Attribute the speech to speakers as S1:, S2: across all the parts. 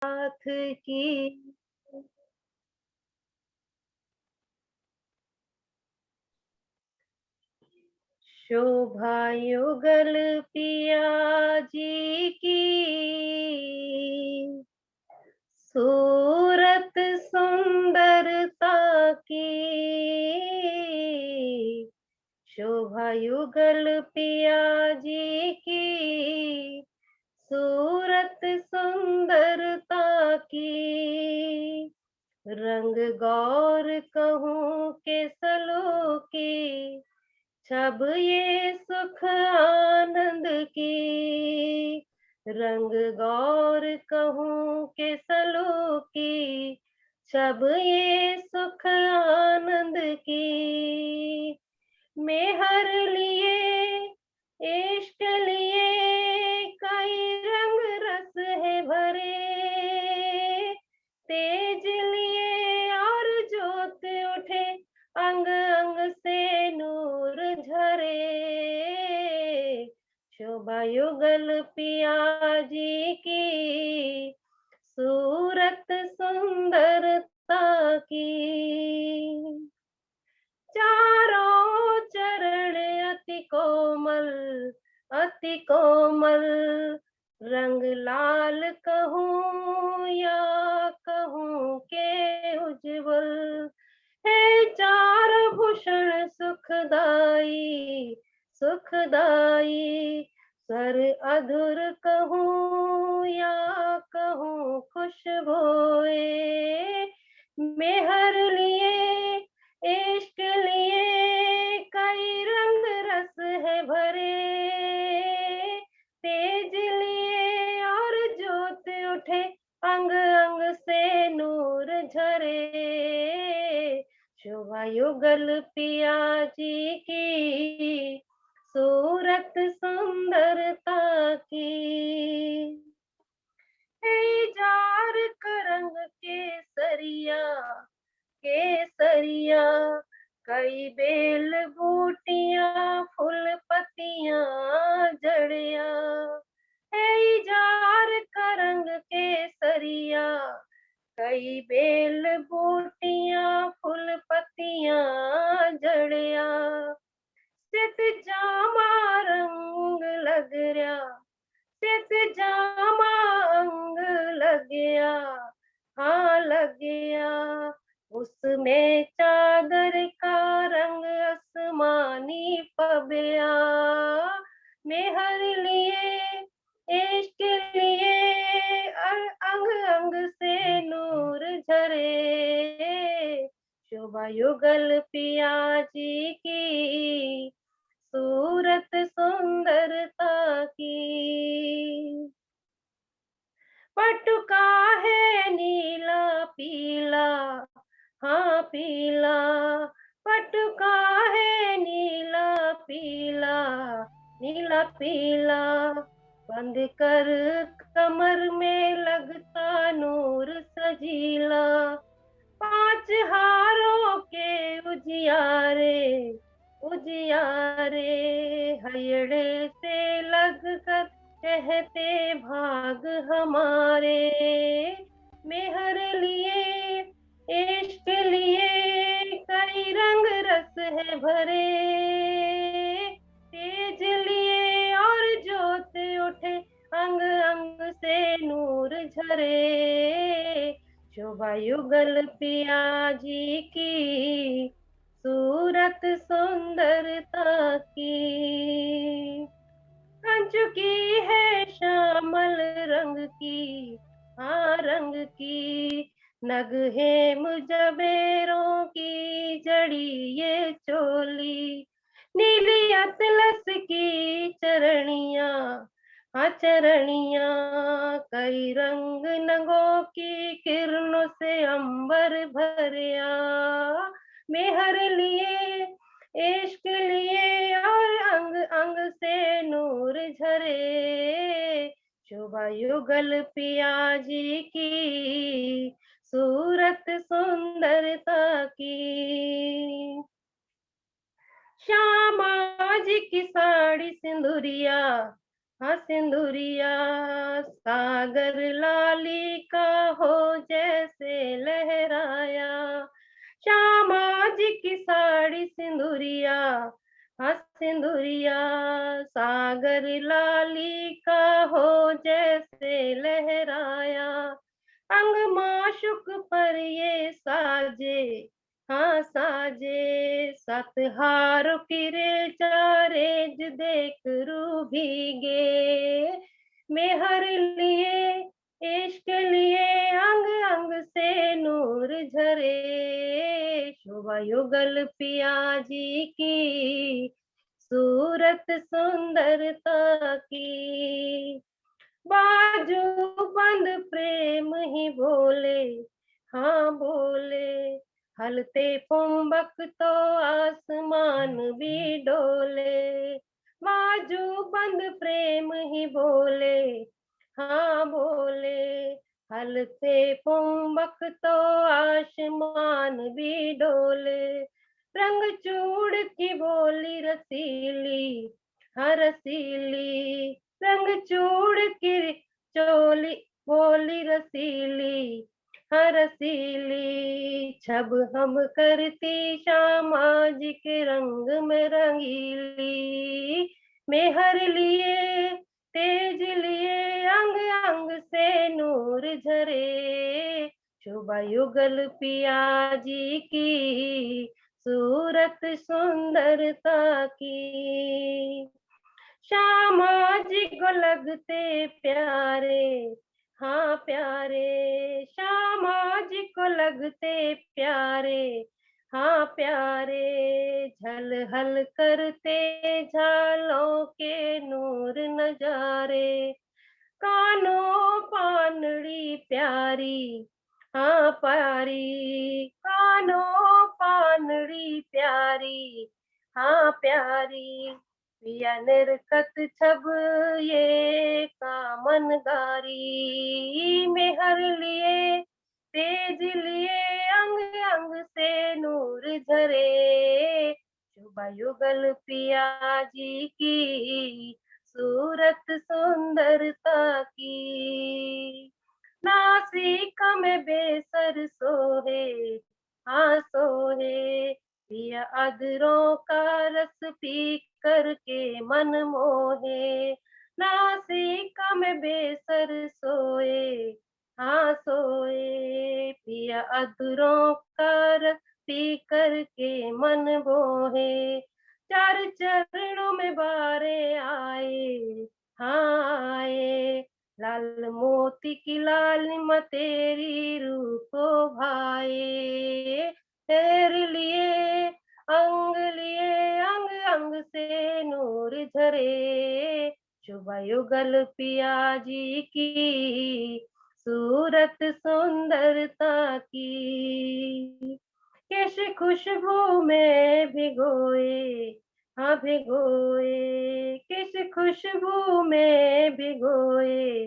S1: साथ की शोभा युगल पिया जी की सूरत सुंदरता की शोभा युगल पिया जी की सूरत सुंदरता की रंग गौर कहूँ के सलो की छब ये सुख आनंद की रंग गौर कहूँ के सलो की छब ये सुख आनंद की मेहर लिए इश्क लिए कई रंग रस है भरे तेज लिए और जोत उठे अंग अंग से नूर झरे शोभा युगल पिया जी की सूरत सुंदरता की चारों चरण अति कोमल रंग लाल कहूँ या कहूँ के उज्जवल है चार भूषण सुखदाई सुखदाई स्वर अधुर कहूँ या कहूँ खुशबोए मेहर लिए इश्क लिए कई रंग रस है भरे तेज लिए और जोत उठे अंग अंग से नूर झरे शोभा युगल पिया जी की सूरत सुंदरता की जार रंग केसरिया कई बेल बूटियां फूल पत्तियां जड़िया है जार का रंग केसरिया कई बेल बूटियां फूल पत्तियां जड़िया सित जामा रंग लग रहा सित जामा अंग लग गया हाँ लग गया उसमें चादर का रंग आसमानी पबिया मेहर लिए इश्क लिए अंग अंग से नूर झरे शोभा युगल पिया जी की सूरत सुंदरता की पटुका है नीला पीला हाँ पीला पटुका है नीला पीला बंद कर कमर में लगता नूर सजीला पांच हारों के उजियारे उजियारे हयड़े से लग कर कहते भाग हमारे मेहर लिए इश्क लिए कई रंग रस है भरे तेज लिए और जोत उठे अंग अंग से नूर झरे शोभा युगल पिया जी की सूरत सुंदरता की कंचुकी है श्यामल रंग की हाँ रंग की नग है मुजबेरों की जड़ी ये चोली नीली अतलस की चरणिया हाँ चरणिया कई रंग नगों की किरणों से अंबर भरिया मेहर लिए इश्क लिए और अंग अंग से नूर झरे शोभा युगल पिया जी की सूरत सुंदरता की श्यामा जी की साड़ी सिंदूरिया हाँ सिंदूरिया सागर लाली का हो जैसे लहराया, श्यामा जी की साड़ी सिंदूरिया, हाँ सिंदूरिया सागर लाली का हो जैसे लहराया, अंग माशुक पर ये साजे, हाँ साजे सात हारों की रे चारेज देख रू भीगे, मेहर लिए इश्क लिए अंग अंग से नूर झरे, शोभा युगल पिया जी की सूरत सुंदरता की, बाजू बंद प्रेम ही बोले, हाँ बोले, हलते पुंबक तो आसमान भी डोले, बाजू बंद प्रेम ही बोले, हाँ बोले, हलते पुंबक तो आसमान भी डोले, रंग चूड़ की बोली रसीली, हाँ रसीली, रंग चूड़ की चोली बोली रसीली, हाँ रसीली, छब हम करती श्यामा जी के रंग में रंगीली, मेहर लिए तेज लिए अंग अंग से नूर झरे, शोभा युगल पिया जी की सूरत सुंदरता की, श्यामा जी को लगते प्यारे, हाँ प्यारे, श्यामा जी को लगते प्यारे, हाँ प्यारे, झल हल करते झालों के नूर नजारे, कानों पानड़ी प्यारी, हाँ प्यारी, कानों पानड़ी प्यारी, हाँ प्यारी, पिया निरखत छब ये कामन गारी, मेहर लिए तेज लिए अंग अंग से नूर झरे, शोभा युगल पिया जी की सूरत सुंदरता की, नासिका में बेसर सोहे, हाँ सोहे, पिया अधरों का रस पी करके मन मोहे, नासिका में बेसर सोए, हाँ सोए, पिया अधरों का रस पी करके मन मोहे, चार चरणों में बारे आए, हाँ आए, लाल मोती की लालिमा तेरी रूप भाए, तेरे लिए अंग अंग से नूर झरे, शोभा युगल पिया जी की सूरत सुंदरता की, केश खुशबू में भिगोए, हाँ भिगोए, किस खुशबू में भिगोए,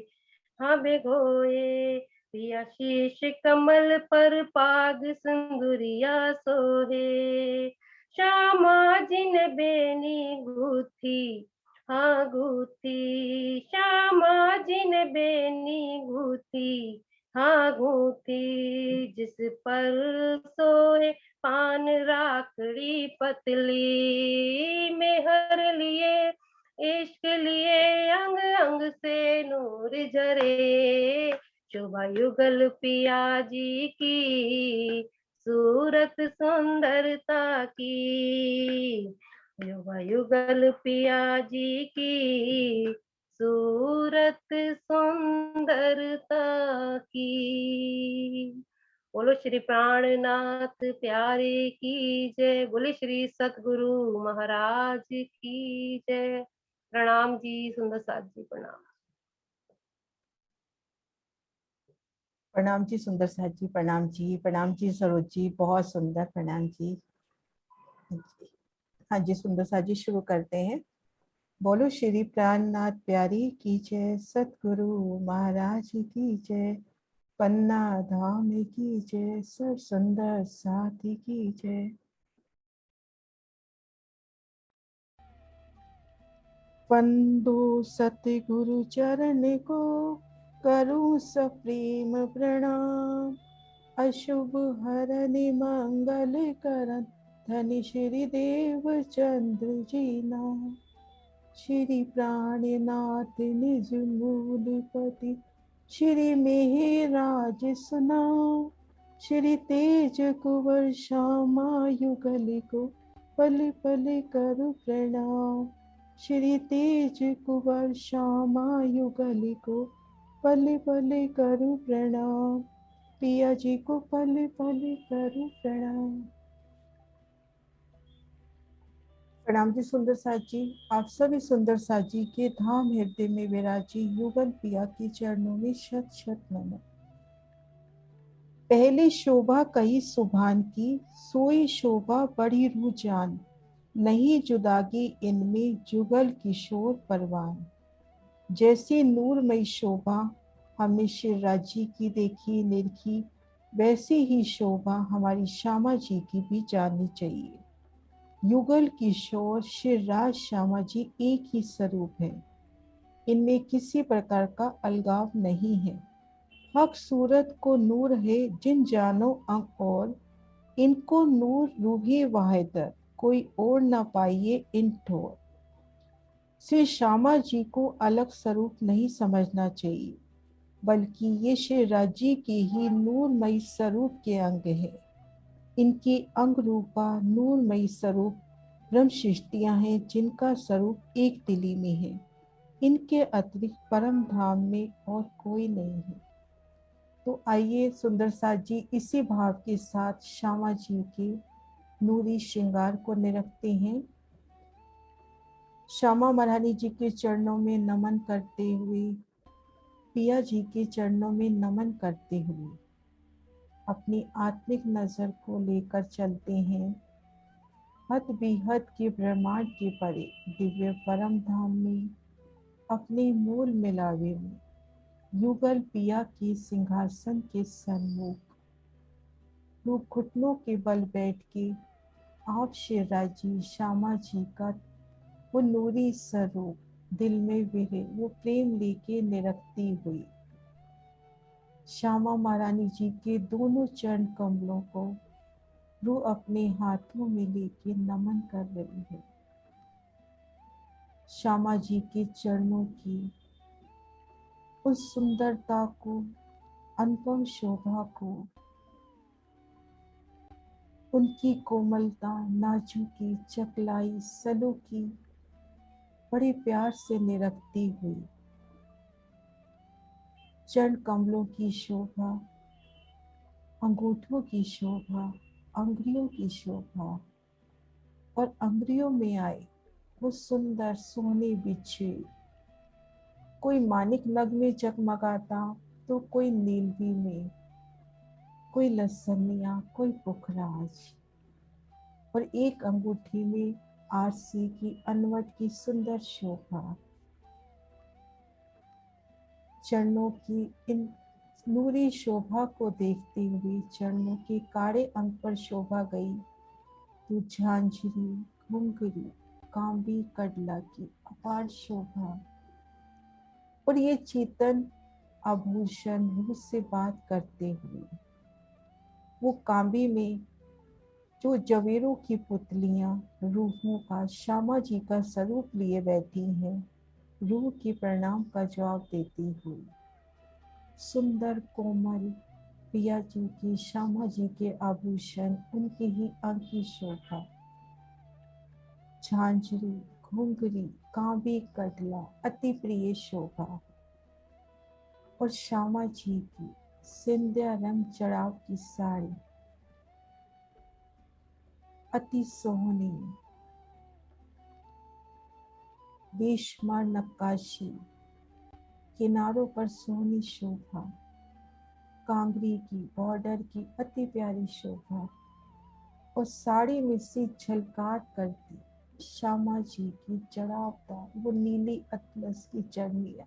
S1: हाँ भिगोए, पिया शीश कमल पर पाग सिंदूरिया सोहे, श्यामा जी ने बेनी गूथी, हाँ गूथी, श्यामा जी ने बेनी गूथी, हाँ गूथी, जिस पर सोए पान राखड़ी पतली, मेहर लिए इश्क लिए अंग अंग से नूर झरे, शोभा युगल पिया जी की सूरत सुंदरता की, शोभा युगल पिया जी की सूरत सुंदरता की। बोलो श्री प्राणनाथ प्यारे की जय, बोले श्री सतगुरु महाराज की जय। प्रणाम जी सुंदर साथ जी, प्रणाम।
S2: प्रणाम जी सुंदर साथ जी, प्रणाम जी, प्रणाम जी सरोज जी, बहुत सुंदर, प्रणाम जी। हाँ जी सुंदर साथ जी, शुरू करते हैं। बोलो श्री प्राणनाथ प्यारी की जय, सतगुरु महाराज की जय, पन्ना धाम की जय, सर सुंदर साथी की जय। वंदो सतगुरु चरण को, करूं सप्रेम प्रणाम। अशुभ हरन मंगल करन, धन श्री देव चंद्र जी नाम। श्री प्राणनाथ निज मूलपति, श्री मेहराज सुनाओ। श्री तेज कुंवर श्यामा युगल को, पल पल करु प्रणाम। श्री तेज कुंवर श्यामा युगल को, पल पल करु प्रणाम। पिया जी को पल पल करु प्रणाम। प्रणाम जी सुंदर साथ जी। आप सभी सुंदर साथ जी के धाम हृदय में विराजी युगल पिया के चरणों में शत शत नमन। पहले शोभा कही सुभान की, सोई शोभा बड़ी रुझान। नहीं जुदागी इनमें जुगल किशोर परवान। जैसे नूरमयी शोभा हमने शिवराज जी की देखी निरखी, वैसी ही शोभा हमारी श्यामा जी की भी जाननी चाहिए। युगल किशोर शिवराज श्यामा जी एक ही स्वरूप है, इनमें किसी प्रकार का अलगाव नहीं है। हक सूरत को नूर है जिन जानो अंग और, इनको नूर रूहे वाहिदर कोई और ना पाइए इन ठोर। श्री श्यामा जी को अलग स्वरूप नहीं समझना चाहिए, बल्कि ये शिवराज जी के ही नूरमयी स्वरूप के अंग है। इनके अंग रूपा नूरमयी स्वरूप ब्रह्म सृष्टियां हैं, जिनका स्वरूप एक दिली में है। इनके अतिरिक्त परम धाम में और कोई नहीं है। तो आइए सुंदर साथ जी इसी भाव के साथ श्यामा जी के नूरी श्रृंगार को निरखते हैं। श्यामा महारानी जी के चरणों में नमन करते हुए, पिया जी के चरणों में नमन करते हुए अपनी आत्मिक नजर को लेकर चलते हैं हद बेहद के ब्रह्मांड के परे दिव्य परम धाम में, अपने मूल मिलावे में, युगल पिया के सिंहासन के सन्मुख रूप घुटनों के बल बैठ के आप शिवराज जी श्यामा जी का वो नूरी स्वरूप दिल में विहे वो प्रेम लेके निरखती हुई श्यामा महारानी जी के दोनों चरण कमलों को रूह अपने हाथों में लेके नमन कर रही है। श्यामा जी के चरणों की उस सुंदरता को, अनुपम शोभा को, उनकी कोमलता, नाजुकी, चकलाई, सलोकी बड़े प्यार से निरखती हुई चरण कमलों की शोभा, अंगूठों की शोभा, अंगुलियों की शोभा और अंगुलियों में आए वो सुंदर सोने बिछे, कोई मानिक नग में जगमगाता तो कोई नीलवी में, कोई लसनिया, कोई पुखराज और एक अंगूठी में आरसी की अनवट की सुंदर शोभा। चरणों की इन नूरी शोभा को देखते हुए चरणों के काड़े अंग पर शोभा गई तो झांझरी, घुंघरू, कांबी, कडला की अपार शोभा और ये चेतन आभूषण रूह से बात करते हुए वो कांबी में जो जवेरों की पुतलियां रूहों का श्यामा जी का स्वरूप लिए बैठी हैं, रूह के प्रणाम का जवाब देती हुई सुंदर कोमल पिया जी की श्यामा जी के आभूषण, उनके ही अंग की शोभा, झांझरी, घुंघरी, कांबी, कटला अति प्रिय शोभा और श्यामा जी की सिंधिया रंग चढ़ाव की साड़ी अति सोहनी, बेशुमार नक्काशी, किनारों पर सोहनी शोभा, कांगरी की बॉर्डर की अति प्यारी शोभा और साड़ी में से झलकार करती श्यामा जी की चढ़ावदार वो नीली अतलस की चढ़निया,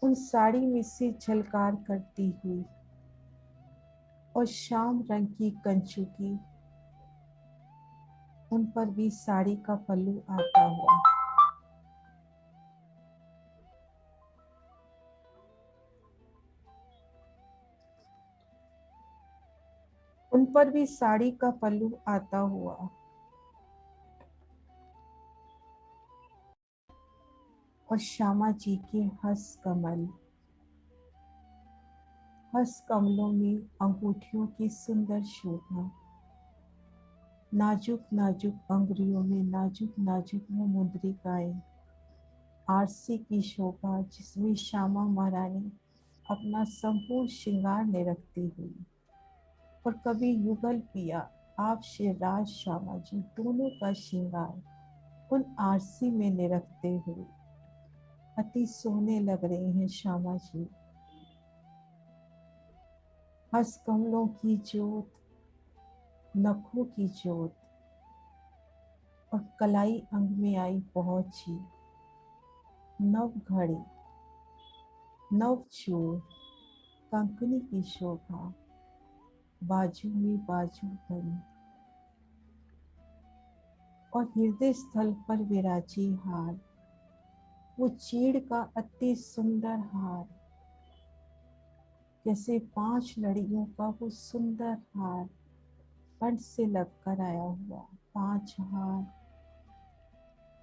S2: उन साड़ी में से झलकार करती हुई और शाम रंग की कंचुकी उन पर भी साड़ी का पल्लू आता हुआ। उन पर भी साड़ी का पल्लू आता हुआ। और श्यामा जी के हंस कमल, हंस कमलों में अंगूठियों की सुंदर शोभा, नाजुक नाजुक अंगुलियों में नाजुक नाजुक वो मुद्रिकाएं, आरसी की शोभा जिसमें श्यामा महारानी अपना संपूर्ण श्रृंगार ने रखती हुई। और कभी युगल पिया आप शिवराज श्यामा जी दोनों का श्रृंगार उन आरसी में निरखते हुए अति सोने लग रहे हैं श्यामा जी। हंस कमलों की जोत, नखों की जोत और कलाई अंग में आई पहुंची, नव घड़ी, नव चूर, कंकनी की शोभा, बाजू में बाजू बनी और हृदय स्थल पर विराजी हार, वो चीड़ का अति सुंदर हार, जैसे 5 लड़ियों का वो सुंदर हार कंठ से लगकर आया हुआ, 5 हार,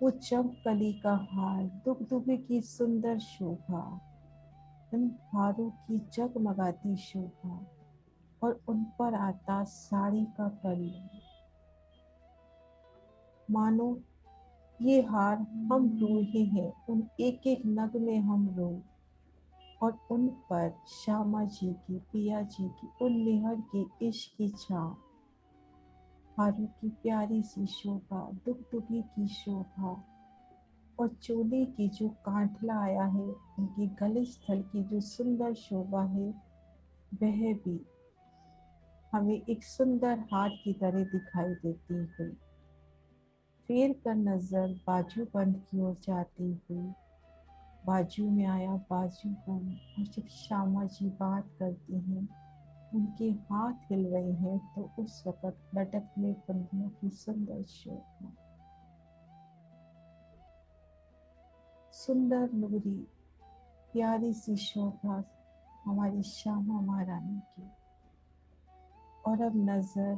S2: वो चंपकली का हार, दुगदुगे की सुंदर शोभा, उन हारों की जगमगाती शोभा और उन पर आता साड़ी का पल्लू, मानो ये हार हम रूहे हैं, उन एक एक नग में हम रूह। और उन पर श्यामा जी की, पिया जी की, उन निहर की इश्क की छाँव, हारों की प्यारी सी शोभा, दुगदुगी की शोभा और चोले की जो कांठला आया है, उनकी गले स्थल की जो सुंदर शोभा है, वह भी हमें एक सुंदर हार की तरह दिखाई देती हुई। फेर कर नजर बाजू बंद की ओर जाती हुई, बाजू में आया बाजू बंद। और जब श्यामा जी बात करती हैं, उनके हाथ हिल रहे हैं, तो उस वक्त लटकने पंखियों की सुंदर शोभा, सुंदर नूरी प्यारी सी शोभा हमारी श्यामा महारानी की। और अब नजर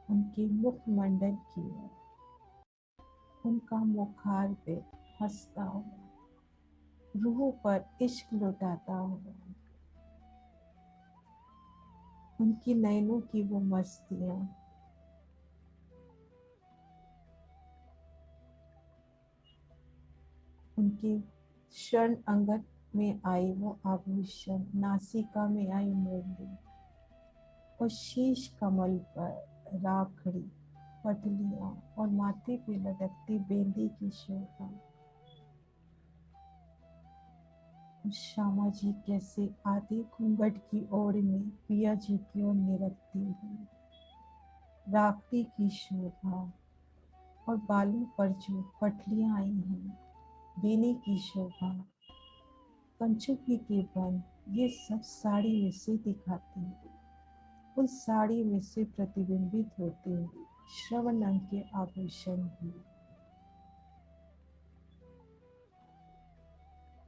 S2: उनके मुखमंडल की ओर, उनका मुखार पे हंसता हुआ, रूह पर इश्क लुटाता हुआ, उनकी नैनों की वो मस्तियां, उनके स्वर्ण अंगत में आई वो आभूषण, नासिका में आई मुरली और शीश कमल पर राखड़ी, पटलियां और माथे पे लटकती बेंदी की शोभा। श्यामा जी कैसे आधे घूंघट की ओर में पिया जी की ओर निरखती हुई, राखड़ी की शोभा और बालों पर जो पटलियां आई हैं, बेने की शोभा, कंचुकी के बन, ये सब साड़ी में से दिखाती है। उस साड़ी में से प्रतिबिंबित होते हुए श्रवण अंग के आभूषण भी,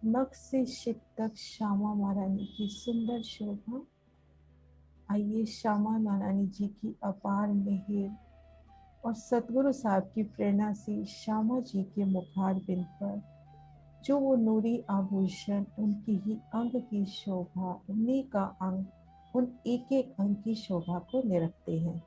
S2: नख से शिख तक श्यामा महारानी की सुंदर शोभा। आइए श्यामा महारानी जी की अपार मेहर और सतगुरु साहब की प्रेरणा से श्यामा जी के मुखार बिंद पर जो वो नूरी आभूषण, उनकी ही अंग की शोभा, उन्हीं का अंग, उन एक एक अंग की शोभा को निरखते हैं।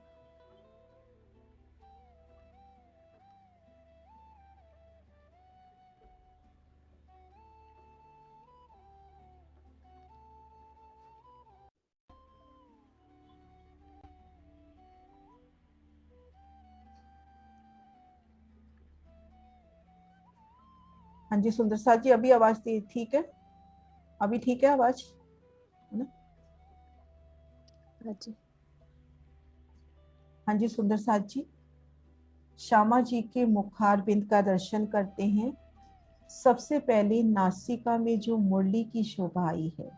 S2: हाँ जी सुंदर साथ जी, अभी आवाज ठीक है? अभी ठीक है आवाज, है ना?
S3: हाँ जी।
S2: हाँ जी सुंदर साथ जी, श्यामा जी के मुखार बिंद का दर्शन करते हैं। सबसे पहले नासिका में जो मुरली की शोभा आई है,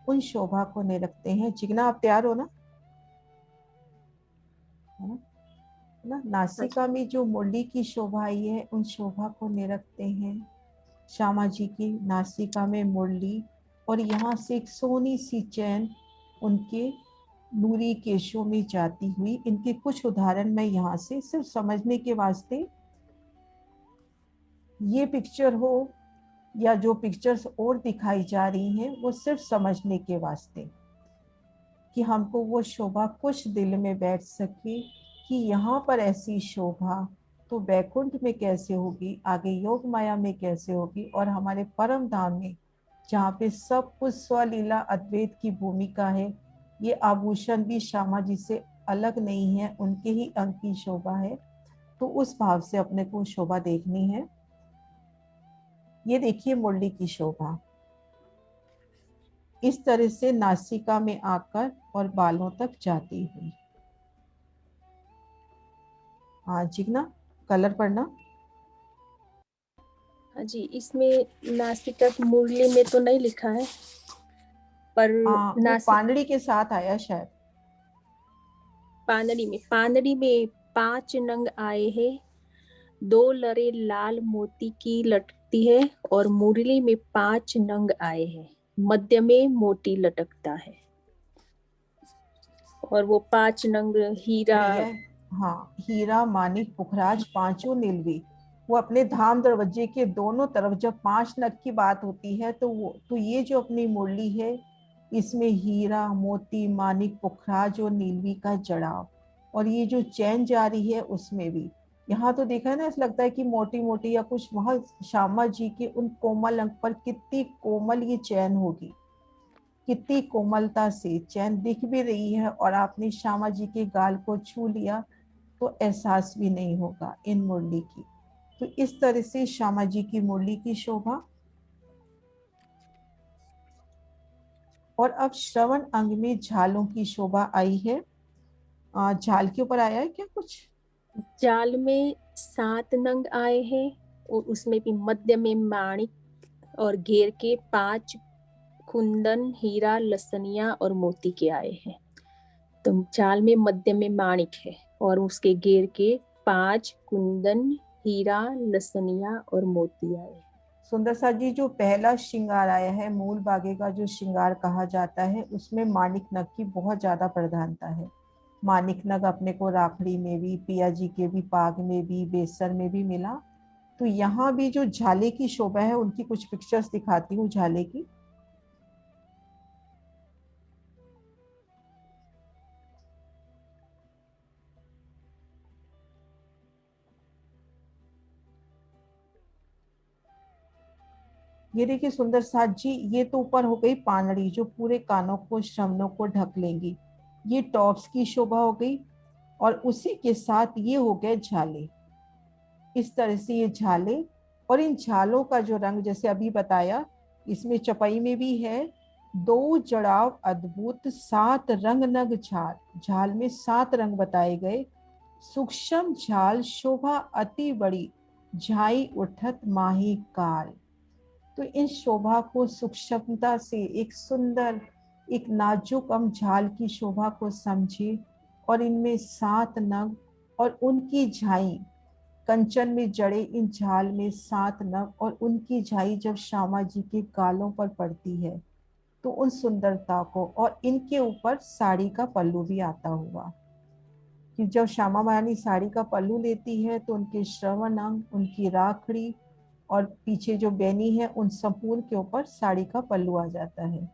S2: उन शोभा को निरखते हैं। जिग्ना आप तैयार हो ना? है ना? ना। नासिका में जो मुरली की शोभा आई है उन शोभा को निरखते हैं। श्यामा जी की नासिका में मुरली और यहाँ से एक सोनी सी चैन उनके नूरी केशों में जाती हुई। इनके कुछ उदाहरण मैं यहाँ से सिर्फ समझने के वास्ते, ये पिक्चर हो या जो पिक्चर्स और दिखाई जा रही हैं वो सिर्फ समझने के वास्ते, कि हमको वो शोभा कुछ दिल में बैठ सके कि यहाँ पर ऐसी शोभा तो बैकुंठ में कैसे होगी, आगे योग माया में कैसे होगी, और हमारे परम धाम में जहाँ पे सब कुछ स्वलीला अद्वैत की भूमिका है। ये आभूषण भी श्यामा जी से अलग नहीं है, उनके ही अंग की शोभा है। तो उस भाव से अपने को शोभा देखनी है। ये देखिए मुरली की शोभा इस तरह से नासिका में आकर और बालों तक जाती हुई। हाँ जिग्ना, कलर पढ़ना।
S3: हाँ जी, इसमें नासिका की मुरली में तो नहीं लिखा है, पर
S2: वो पानड़ी के साथ आया शायद।
S3: पानड़ी में 5 नंग आए हैं, 2 लरे लाल मोती की लटकती है, और मुरली में 5 नंग आए हैं, मध्य में मोती लटकता है, और वो 5 नंग हीरा।
S2: हाँ, हीरा मानिक पुखराज पांचों नीलवी। वो अपने धाम दरवाजे के दोनों तरफ जब 5 नग की बात होती है तो ये जो अपनी मुरली है इसमें हीरा मोती मानिक पुखराज और नीलवी का जड़ाव, और ये जो चैन जा रही है उसमें भी। यहाँ तो देखा है ना, ऐसा लगता है कि मोटी मोटी या कुछ, वहां श्यामा जी के उन कोमल अंग पर कितनी कोमल ये चैन होगी, कितनी कोमलता से चैन दिख भी रही है, और आपने श्यामा जी के गाल को छू लिया तो एहसास भी नहीं होगा इन मुरली की। तो इस तरह से श्यामा जी की मुरली की शोभा। और अब श्रवण अंग में झालों की शोभा आई है। झाल के ऊपर आया है क्या कुछ?
S3: जाल में 7 नंग आए हैं, और उसमें भी मध्य में माणिक और घेर के 5 कुंदन हीरा लसनिया और मोती के आए हैं। तो जाल में मध्य में माणिक है और उसके घेर के 5 कुंदन हीरा लसनिया और मोती आए।
S2: सुंदर सा जी, जो पहला श्रृंगार आया है मूल बागे का जो श्रृंगार कहा जाता है उसमें मानिक नग की बहुत ज्यादा प्रधानता है। मानिक नग अपने को राखड़ी में भी, पिया जी के भी पाग में भी, बेसर में भी मिला। तो यहाँ भी जो झाले की शोभा है उनकी कुछ पिक्चर्स दिखाती हूँ झाले की। ये देखिए सुंदर साथ जी, ये तो ऊपर हो गई पानड़ी जो पूरे कानों को श्रवणों को ढक लेंगी। ये टॉप्स की शोभा हो गई, और उसी के साथ ये हो गए झाले। इस तरह से ये झाले, और इन झालों का जो रंग जैसे अभी बताया, इसमें चपाई में भी है 2 जड़ाव अद्भुत 7 रंग नग झाल। झाल में 7 रंग बताए गए। सूक्ष्म झाल शोभा अति बड़ी, झाई उठत माही काल। तो इन शोभा को सूक्ष्मता से एक सुंदर, एक नाजुक झाल की शोभा को समझे, और इनमें 7 नग और उनकी झाई कंचन में जड़े इन झाल में 7 नग, और उनकी झाई जब श्यामा जी के गालों पर पड़ती है तो उन सुंदरता को, और इनके ऊपर साड़ी का पल्लू भी आता हुआ, कि जब श्यामा महारानी साड़ी का पल्लू लेती है तो उनके श्रवण अंग, उनकी राखड़ी और पीछे जो बेनी है उन संपूर्ण के ऊपर साड़ी का पल्लू आ जाता है।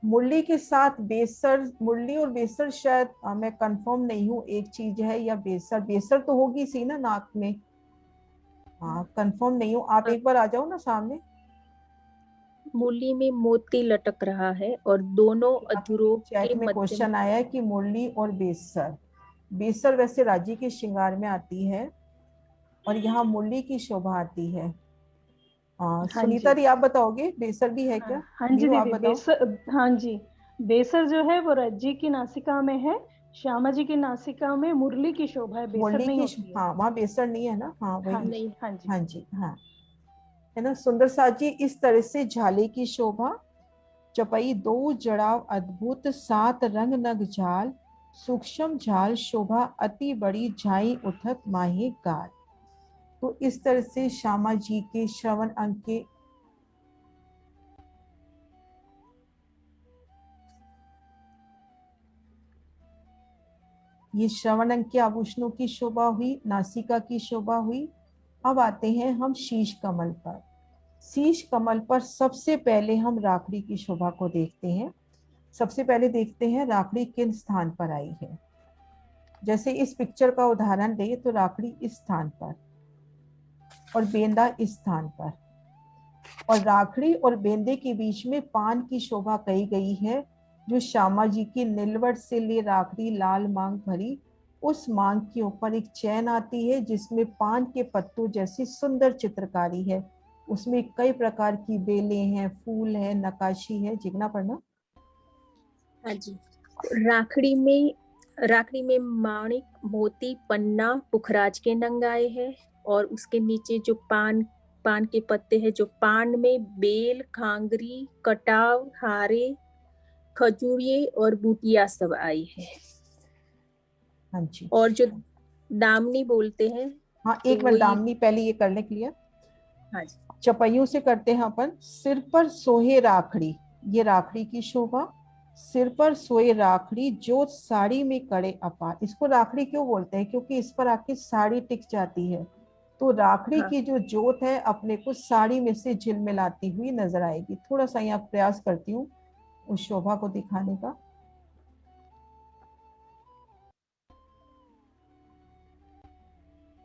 S2: मुरली के साथ बेसर, मुरली और बेसर शायद मैं कंफर्म नहीं हूँ, एक चीज है या बेसर, बेसर तो होगी सी ना नाक में। हाँ कंफर्म नहीं हूँ, आप एक बार आ जाओ ना सामने।
S3: मुरली में मोती लटक रहा है और दोनों अधरों
S2: चैट
S3: के
S2: में
S3: मध्य
S2: क्वेश्चन आया है कि मुरली और बेसर, बेसर वैसे राजी के श्रृंगार में आती है और यहाँ मुरली की शोभा आती है।
S4: हाँ
S2: सुनीता
S4: जी।
S2: दी आप बताओगे बेसर भी है क्या?
S4: हाँ जी
S2: वीरू आप
S4: दीदी,
S2: बताओ।
S4: बेसर, हाँ जी, बेसर जो है वो रज्जी की नासिका में है, श्यामा जी की नासिका में मुरली की शोभा है, बेसर
S2: मुरली
S4: नहीं
S2: की,
S4: होती है।
S2: हाँ वहाँ बेसर नहीं है ना। हाँ वही।
S4: हाँ नहीं, हाँ जी।
S2: हाँ जी, हाँ है ना। सुंदर साथ जी, इस तरह से झाले की शोभा चपई दो जड़ाव अद्भुत, सात रंग नग जाल, सूक्ष्म झाल शोभा अति बड़ी, झाई उठत माहे गाल। तो इस तरह से श्यामा जी के श्रवण अंग के ये श्रवण अंग के आभूषणों की शोभा हुई, नासिका की शोभा हुई। अब आते हैं हम शीश कमल पर। शीश कमल पर सबसे पहले हम राखड़ी की शोभा को देखते हैं। सबसे पहले देखते हैं राखड़ी किन स्थान पर आई है। जैसे इस पिक्चर का उदाहरण दें तो राखड़ी इस स्थान पर और बेंदा इस स्थान पर, और राखड़ी और बेंदे के बीच में पान की शोभा कही गई है, जो श्यामा जी की नीलवट से ले राखड़ी लाल मांग भरी। उस मांग के ऊपर एक चैन आती है जिसमें पान के पत्तों जैसी सुंदर चित्रकारी है। उसमें कई प्रकार की बेलें हैं, फूल है, नकाशी है। जिगना पढ़ना।
S3: हाँ जी। राखड़ी में माणिक, मोती, पन्ना, पुखराज के नंग आए हैं, और उसके नीचे जो पान के पत्ते हैं, जो पान में बेल, खांगरी, कटाव, हारे, खजूरिये और बूटिया सब आई है।
S2: हाँ जी।
S3: और जो दामनी बोलते हैं,
S2: हाँ,
S3: तो
S2: एक मिनट दामनी पहले ये कर ले क्लियर।
S3: हाँ जी।
S2: चपैयों से करते हैं अपन। सिर पर सोहे राखड़ी, ये राखड़ी की शोभा। सिर पर सोए राखड़ी, जोत साड़ी में कड़े अपार। इसको राखड़ी क्यों बोलते हैं? क्योंकि इस पर आके साड़ी टिक जाती है। तो राखड़ी
S3: हाँ।
S2: की जो जोत है अपने को साड़ी में से झिलमिलाती हुई नजर आएगी। थोड़ा सा यहाँ प्रयास करती हूँ उस शोभा को दिखाने का।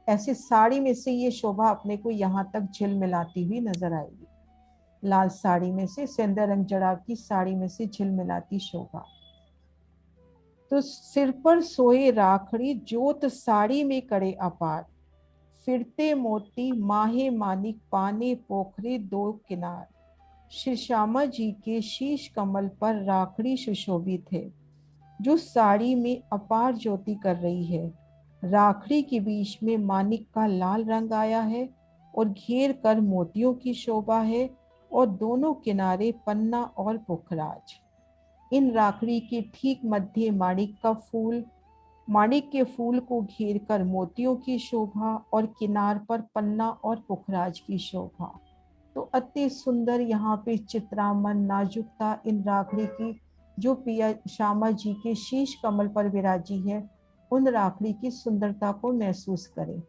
S2: ऐसे साड़ी में से ये शोभा अपने को यहाँ तक झिलमिलाती हुई नजर आएगी। लाल साड़ी में से, सेंधा रंग जड़ाव की साड़ी में से झिलमिलाती शोभा। तो सिर पर सोए राखड़ी, जोत साड़ी में करे अपार, फिरते मोती माहे मानिक, पाने पोखरे दो किनार। श्री श्यामा जी के शीश कमल पर राखड़ी सुशोभित है, जो साड़ी में अपार ज्योति कर रही है। राखड़ी के बीच में मानिक का लाल रंग आया है और घेर कर मोतियों की शोभा है, और दोनों किनारे पन्ना और पुखराज। इन राखड़ी के ठीक मध्य माणिक के फूल को घेर कर मोतियों की शोभा, और किनार पर पन्ना और पुखराज की शोभा। तो अति सुंदर यहाँ पे चित्रामन, नाजुकता इन राखड़ी की, जो पिया श्यामा जी के शीश कमल पर विराजी है, उन राखड़ी की सुंदरता को महसूस करें।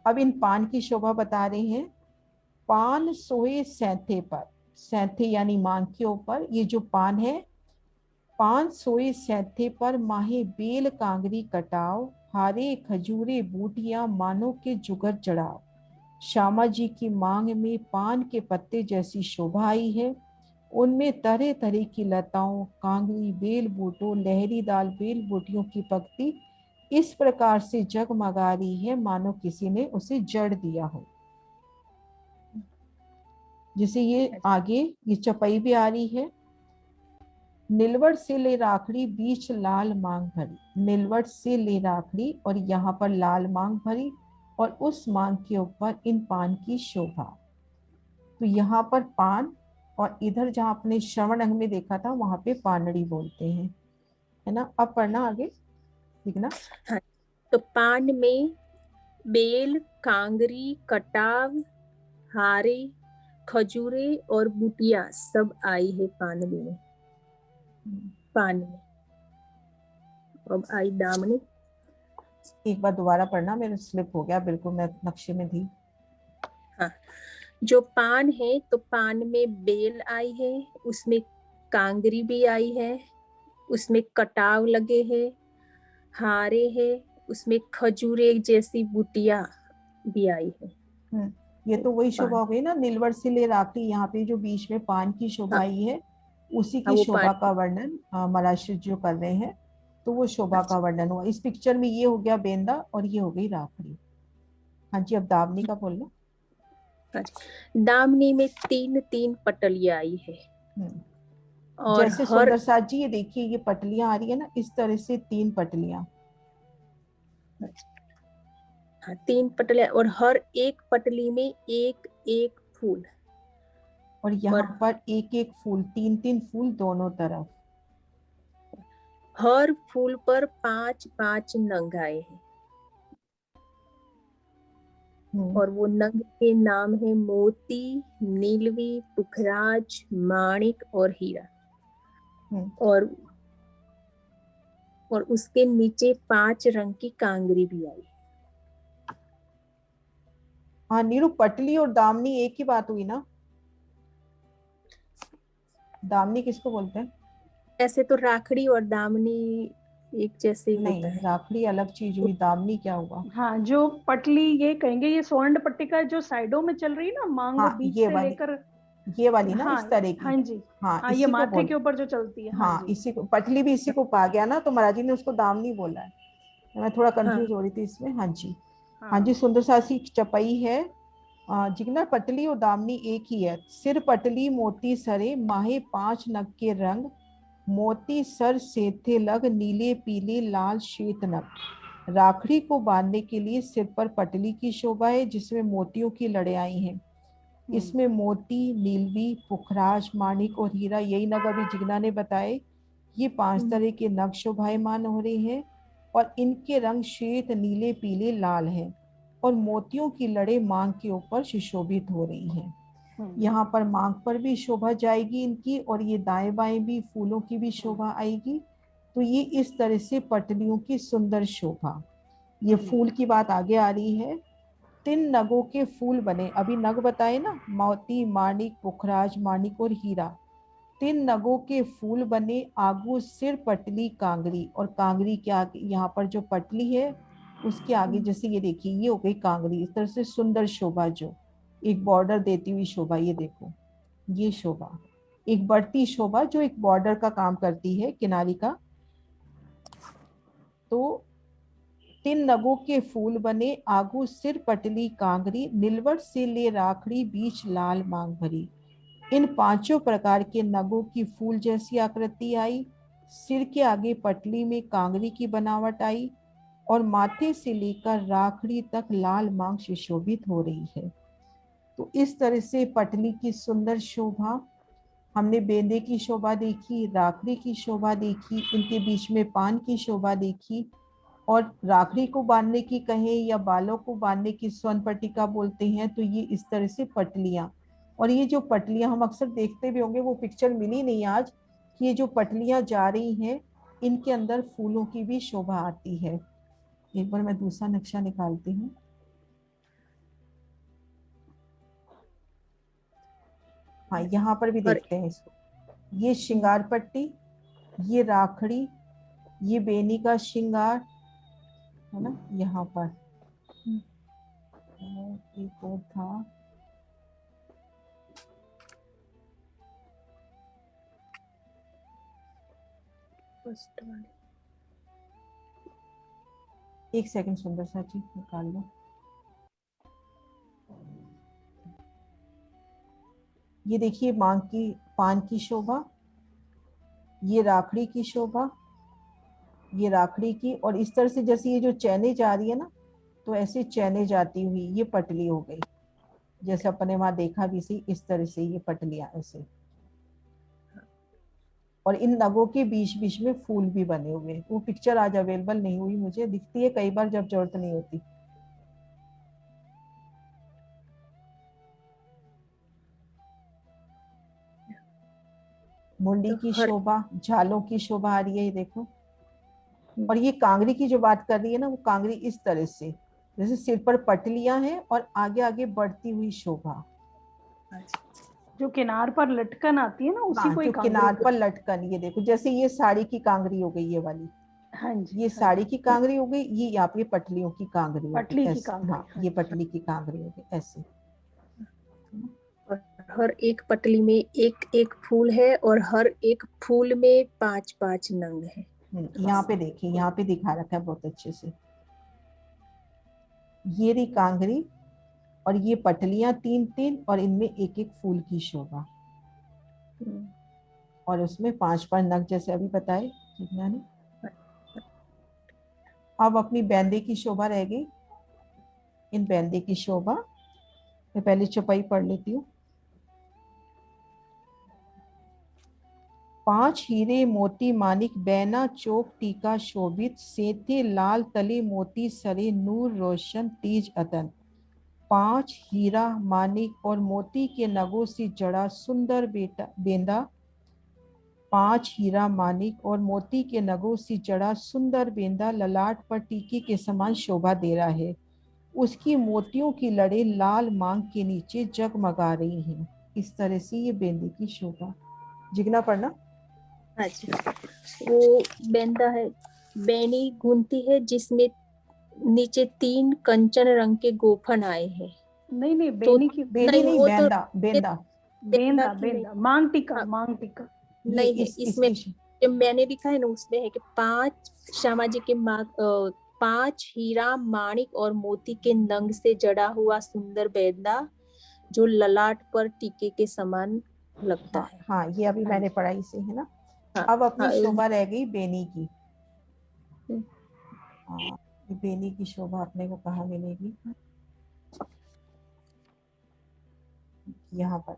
S2: अब इन पान की शोभा बता रहे हैं। पान सोए सैंथे पर, सैंथे यानी मांग के ऊपर ये जो पान है, पान सोए सैंथे पर माहे बेल कांगरी कटाव, हारे खजूरे बूटियां मानो के जुगर चढ़ाव। श्यामा जी की मांग में पान के पत्ते जैसी शोभा आई है। उनमें तरह तरह की लताओं, कांगरी, बेल बूटों, लहरीदार बेल बूटियों की पंक्ति इस प्रकार से जगमगा रही है मानो किसी ने उसे जड़ दिया हो। जैसे ये आगे ये चपई भी आ रही है। नीलवट से ले राखड़ी, बीच लाल मांग भरी। नीलवट से ले राखड़ी और यहाँ पर लाल मांग भरी, और उस मांग के ऊपर इन पान की शोभा। तो यहाँ पर पान, और इधर जहाँ अपने श्रवण अंग में देखा था वहां पे पानड़ी बोलते हैं, है ना। अब पढ़ना आगे, ठीक ना।
S3: हाँ। तो पान में बेल, कांगरी, कटाव, हारे, खजूरे और बूटियां सब आई है पान में। अब आई दामनी।
S2: एक बार दोबारा पढ़ना, मेरे स्लिप हो गया बिल्कुल, मैं नक्शे में थी।
S3: हाँ। जो पान है तो पान में बेल आई है, उसमें कांगरी भी आई है, उसमें कटाव लगे हैं, हारे है, उसमें खजूरे जैसी बूटियां भी आई है।
S2: ये तो वही शोभा हो गई ना, नीलवट से ले राखड़ी। यहाँ पे जो बीच में पान की शोभा आई है, उसी की शोभा का वर्णन मराश्री जो कर रहे हैं। तो वो शोभा का वर्णन हुआ इस पिक्चर में। ये हो गया बेंदा और ये हो गई राखड़ी। हाँ जी, अब दामनी का बोलना।
S3: दामनी में 3-3 पटलियां आई है। और
S2: जैसे सुंदर साथ जी ये देखिए, ये पटलियां आ रही है ना, इस तरह से 3 पटलियां।
S3: हाँ, 3 पटलियां, और हर एक पटली में एक एक फूल।
S2: और यहाँ
S3: और
S2: पर एक एक फूल, तीन तीन फूल दोनों तरफ।
S3: हर फूल पर 5-5 नंग आए हैं और वो नंग के नाम है मोती, नीलवी, पुखराज, माणिक और हीरा। और उसके नीचे 5 रंग की कांगरी भी आई।
S2: हाँ नीरू, पटली और दामनी एक ही बात हुई ना? दामनी किसको बोलते हैं?
S3: ऐसे तो राखड़ी और दामनी एक जैसे ही होता
S2: नहीं,
S3: है।
S2: राखड़ी अलग चीज हुई, दामनी क्या हुआ?
S4: हाँ, जो पटली ये कहेंगे, ये स्वर्ण पट्टिका जो साइडों में चल रही है ना, मांग
S2: हाँ
S4: बीच
S2: ये
S4: से
S2: वाली,
S4: लेकर।
S2: ये वाली ना,
S4: हाँ
S2: इस तरह की।
S4: हाँ जी।
S2: हाँ
S4: हाँ, ये
S2: इसी को
S4: माथे
S2: बोल,
S4: के ऊपर जो चलती है। हाँ
S2: हाँ
S4: जी।
S2: इसी को, पटली भी इसी को पा गया ना, तो महाराज जी ने उसको दामनी बोला है। मैं थोड़ा कंफ्यूज
S3: हाँ
S2: हो रही थी इसमें। हाँ जी, हाँ जी।
S4: हाँ
S2: सुंदर सा सी चपाई है। जिगना पटली और दामनी एक ही है। सिर पटली मोती सरे, माहे 5 नग के रंग, मोती सर सेथे लग, नीले पीले लाल श्वेत नग। राखड़ी को बांधने के लिए सिर पर पटली की शोभा है, जिसमें मोतियों की लड़ियाई हैं। इसमें मोती, नीलवी, पुखराज, माणिक और हीरा, यही नग अभी जिगना ने बताए, ये 5 तरह के नग शोभायमान हो रहे हैं। और इनके रंग श्वेत, नीले, पीले, लाल हैं। और मोतियों की लड़े मांग के ऊपर सुशोभित हो रही हैं। यहाँ पर मांग पर भी शोभा जाएगी इनकी, और ये दाएं बाएं भी फूलों की भी शोभा आएगी। तो ये इस तरह से पटलियों की सुंदर शोभा। ये फूल की बात आगे आ रही है। 3 नगों के फूल बने, अभी नग बताए ना, मोती, माणिक, पुखराज, माणिक और हीरा। 3 नगों के फूल बने, आगू सिर पटली कांगरी। और कांगरी के आगे यहाँ पर जो पटली है उसके आगे, जैसे ये देखिए, ये हो गई कांगरी। इस तरह से सुंदर शोभा, जो एक बॉर्डर देती हुई शोभा, ये देखो, ये शोभा एक बढ़ती शोभा जो एक बॉर्डर का काम करती है, किनारी का। तो 3 नगों के फूल बने, आगू सिर पटली कांगरी, नीलवट से ले राखड़ी, बीच लाल मांग भरी। इन 5 प्रकार के नगों की फूल जैसी आकृति आई। सिर के आगे पटली में कांगरी की बनावट आई, और माथे से लेकर राखड़ी तक लाल मांग सुशोभित हो रही है। तो इस तरह से पटली की सुंदर शोभा हमने, बेंदे की शोभा देखी, राखड़ी की शोभा देखी, इनके बीच में पान की शोभा देखी। और राखड़ी को बांधने की कहें या बालों को बांधने की स्वर्ण पट्टिका बोलते हैं, तो ये इस तरह से पटलियां। और ये जो पटलियां हम अक्सर देखते भी होंगे, वो पिक्चर मिली नहीं आज, कि ये जो पटलियां जा रही हैं, इनके अंदर फूलों की भी शोभा आती है। एक बार मैं दूसरा नक्शा निकालती हूँ। हाँ, यहाँ पर भी
S3: और
S2: देखते हैं इसको। ये श्रृंगार पट्टी, ये राखड़ी, ये बेनी का श्रृंगार है ना, यहाँ पर। एक और था, एक सेकंड सुंदर सा चीज निकाल लो। ये देखिए, मांग की, पान की शोभा, ये राखड़ी की शोभा, ये राखड़ी की। और इस तरह से जैसे ये जो चैने जा रही है ना, तो ऐसे चैने जाती हुई ये पटली हो गई, जैसे अपने वहां देखा भी सी, इस तरह से ये पटलियां ऐसे। और इन नगों के बीच बीच में फूल भी बने हुए। वो पिक्चर आज अवेलेबल नहीं हुई, मुझे दिखती है कई बार जब जरूरत नहीं होती। मुंडी
S3: तो
S2: की
S3: हर
S2: शोभा, झालों की शोभा आ रही है, ये देखो। और ये कांगरी की जो बात कर रही है ना, वो कांगरी इस तरह से, जैसे सिर पर पटलियां हैं और आगे आगे बढ़ती हुई शोभा।
S4: जो किनार पर लटकन आती है ना, उसी
S2: हाँ,
S4: को ही
S2: जो
S4: कांगरी
S2: किनार पर
S4: बोलते
S2: लटकन, ये देखो, जैसे ये साड़ी की कांगरी हो गई, ये वाली,
S4: हैं। हाँ जी,
S2: ये
S4: हाँ
S2: साड़ी
S4: जी।
S2: की कांगरी हो गई, ये यहाँ पे पटलियों की कांगरी हो गई
S4: पटली की
S2: ऐसे।
S4: कांगरी,
S2: हाँ,
S4: हाँ
S2: ये
S4: जी।
S2: पटली की कांगरी हो गई ऐसे।
S3: और हर एक पटली में एक एक फूल है और हर एक फूल में 5-5 नंग है।
S2: यहाँ पे देखिए, यहाँ पे दिखा रखा है बहुत अच्छे से। ये रही कांगरी, और ये पटलियां 3-3, और इनमें एक एक फूल की शोभा, और उसमें 5-5 नग, जैसे अभी बताए जिज्ञा ने। अब अपनी बेंदे की शोभा रह गई। इन बेंदे की शोभा मैं पहले चौपाई पढ़ लेती हूँ। 5 हीरे मोती मानिक बैना चौक टीका शोभित, सेथे लाल तले मोती सरे नूर रोशन तीज अतन। 5 हीरा मानिक और मोती के नगों से जड़ा सुंदर बेंदा, 5 हीरा मानिक और मोती के नगों से जड़ा सुंदर बेंदा ललाट पर टीके के समान शोभा दे रहा है। उसकी मोतियों की लड़े लाल मांग के नीचे जगमगा रही हैं। इस तरह से ये बेंदे की शोभा। जिगना पढ़ना।
S3: हाँ जी। वो बेंदा है, बेनी गुंती है जिसमें नीचे 3 कंचन रंग के गोफन आए हैं।
S4: नहीं नहीं,
S3: तो
S4: बेनी की,
S2: बेनी नहीं,
S3: वो
S2: बेंदा बेंदा।
S4: बेंदा
S3: की नहीं।
S4: बेंदा मांग टीका,
S3: हाँ,
S4: मांग टीका।
S2: ये
S3: नहीं है इसमें। जो मैंने लिखा है ना उसमें है कि 5 श्यामा जी के 5 हीरा माणिक और मोती के नंग से जड़ा हुआ सुंदर बेंदा जो ललाट पर टीके के समान लगता
S2: हाँ,
S3: है।
S2: हाँ, ये अभी
S3: हाँ
S2: मैंने पढ़ाई से है ना।
S3: हाँ
S2: अब अपनी
S3: हाँ।
S2: शोभा रह गई बेनी की।
S3: हम्म।
S2: हाँ, ये बेनी की शोभा अपने को कहाँ मिलेगी? यहाँ पर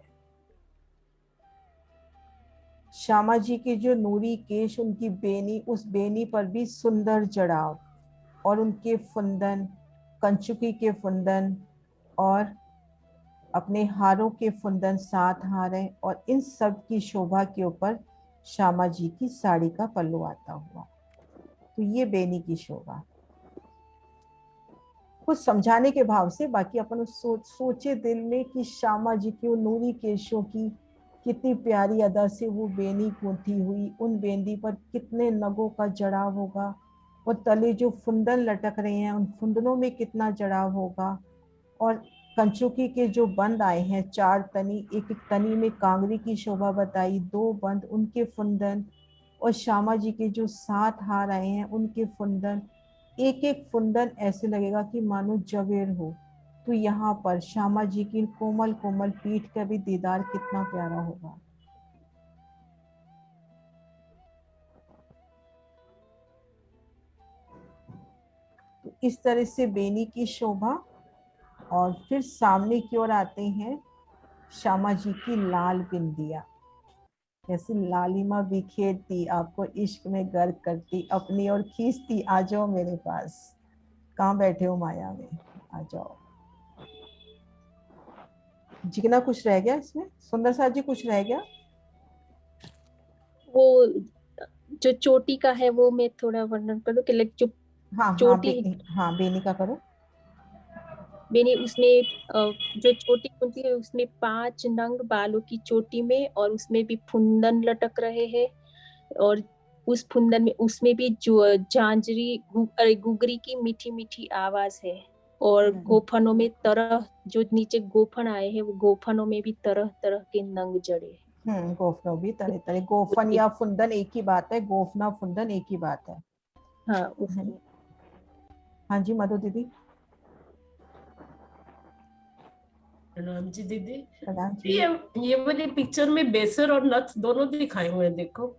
S2: श्यामा जी के जो नूरी केश, उनकी बेनी, उस बेनी पर भी सुंदर जड़ाव, और उनके फुंदन, कंचुकी के फुंदन और अपने हारों के फुंदन 7 हार हैं, और इन सब की शोभा के ऊपर श्यामा जी की साड़ी का पल्लू आता हुआ। तो ये बेनी की शोभा कुछ समझाने के भाव से। बाकी अपन सोचे दिल में कि श्यामा जी की नूरी केशों की कितनी प्यारी अदा से वो बेनी गूंथी हुई, उन बेंदी पर कितने नगों का जड़ाव होगा, और तले जो फुंदन लटक रहे हैं उन फुंदनों में कितना जड़ाव होगा, और कंचुकी के जो बंद आए हैं 4 तनी, एक एक तनी में कांगरी की शोभा बताई, 2 बंद उनके फुंदन, और श्यामा जी के जो 7 हार आए हैं उनके फुंदन, एक एक फुंदन ऐसे लगेगा कि मानो जवेर हो। तो यहाँ पर श्यामा जी की कोमल कोमल पीठ का भी दीदार कितना प्यारा होगा। तो इस तरह से बेनी की शोभा। और फिर सामने की ओर आते हैं श्यामा जी की लाल बिंदिया, जैसे लालिमा बिखेरती, आपको इश्क में गर्क करती, अपनी ओर खींचती, आ जाओ मेरे पास, कहाँ बैठे हो माया में, आ जाओ। जिगना कुछ रह गया इसमें? सुंदर साथ जी कुछ रह गया?
S3: वो जो चोटी का है वो मैं थोड़ा वर्णन कर दूं कि लाइक जो
S2: हाँ हाँ,
S3: चोटी
S2: हाँ बेनी का करो।
S3: बेनी उसमें जो चोटी होती है उसमें 5 नंग बालों की चोटी में, और उसमें भी फुंदन लटक रहे हैं, और उस फुंदन में उसमें भी जो झांझरी गुगरी की मीठी मीठी आवाज है, और गोफनों में तरह जो नीचे गोफन आए हैं वो गोफनों में भी तरह तरह के नंग जड़े।
S2: गोफनों भी तरह तरह, गोफन या फुंदन एक ही बात है, गोफना फुंदन एक ही बात है।
S3: हाँ उसमें।
S2: हाँ जी मधु दीदी।
S5: प्रणाम जी दीदी।
S2: प्रणाम जी।
S5: ये वाली पिक्चर में बेसर और नथ दोनों दिखाए हुए हैं, देखो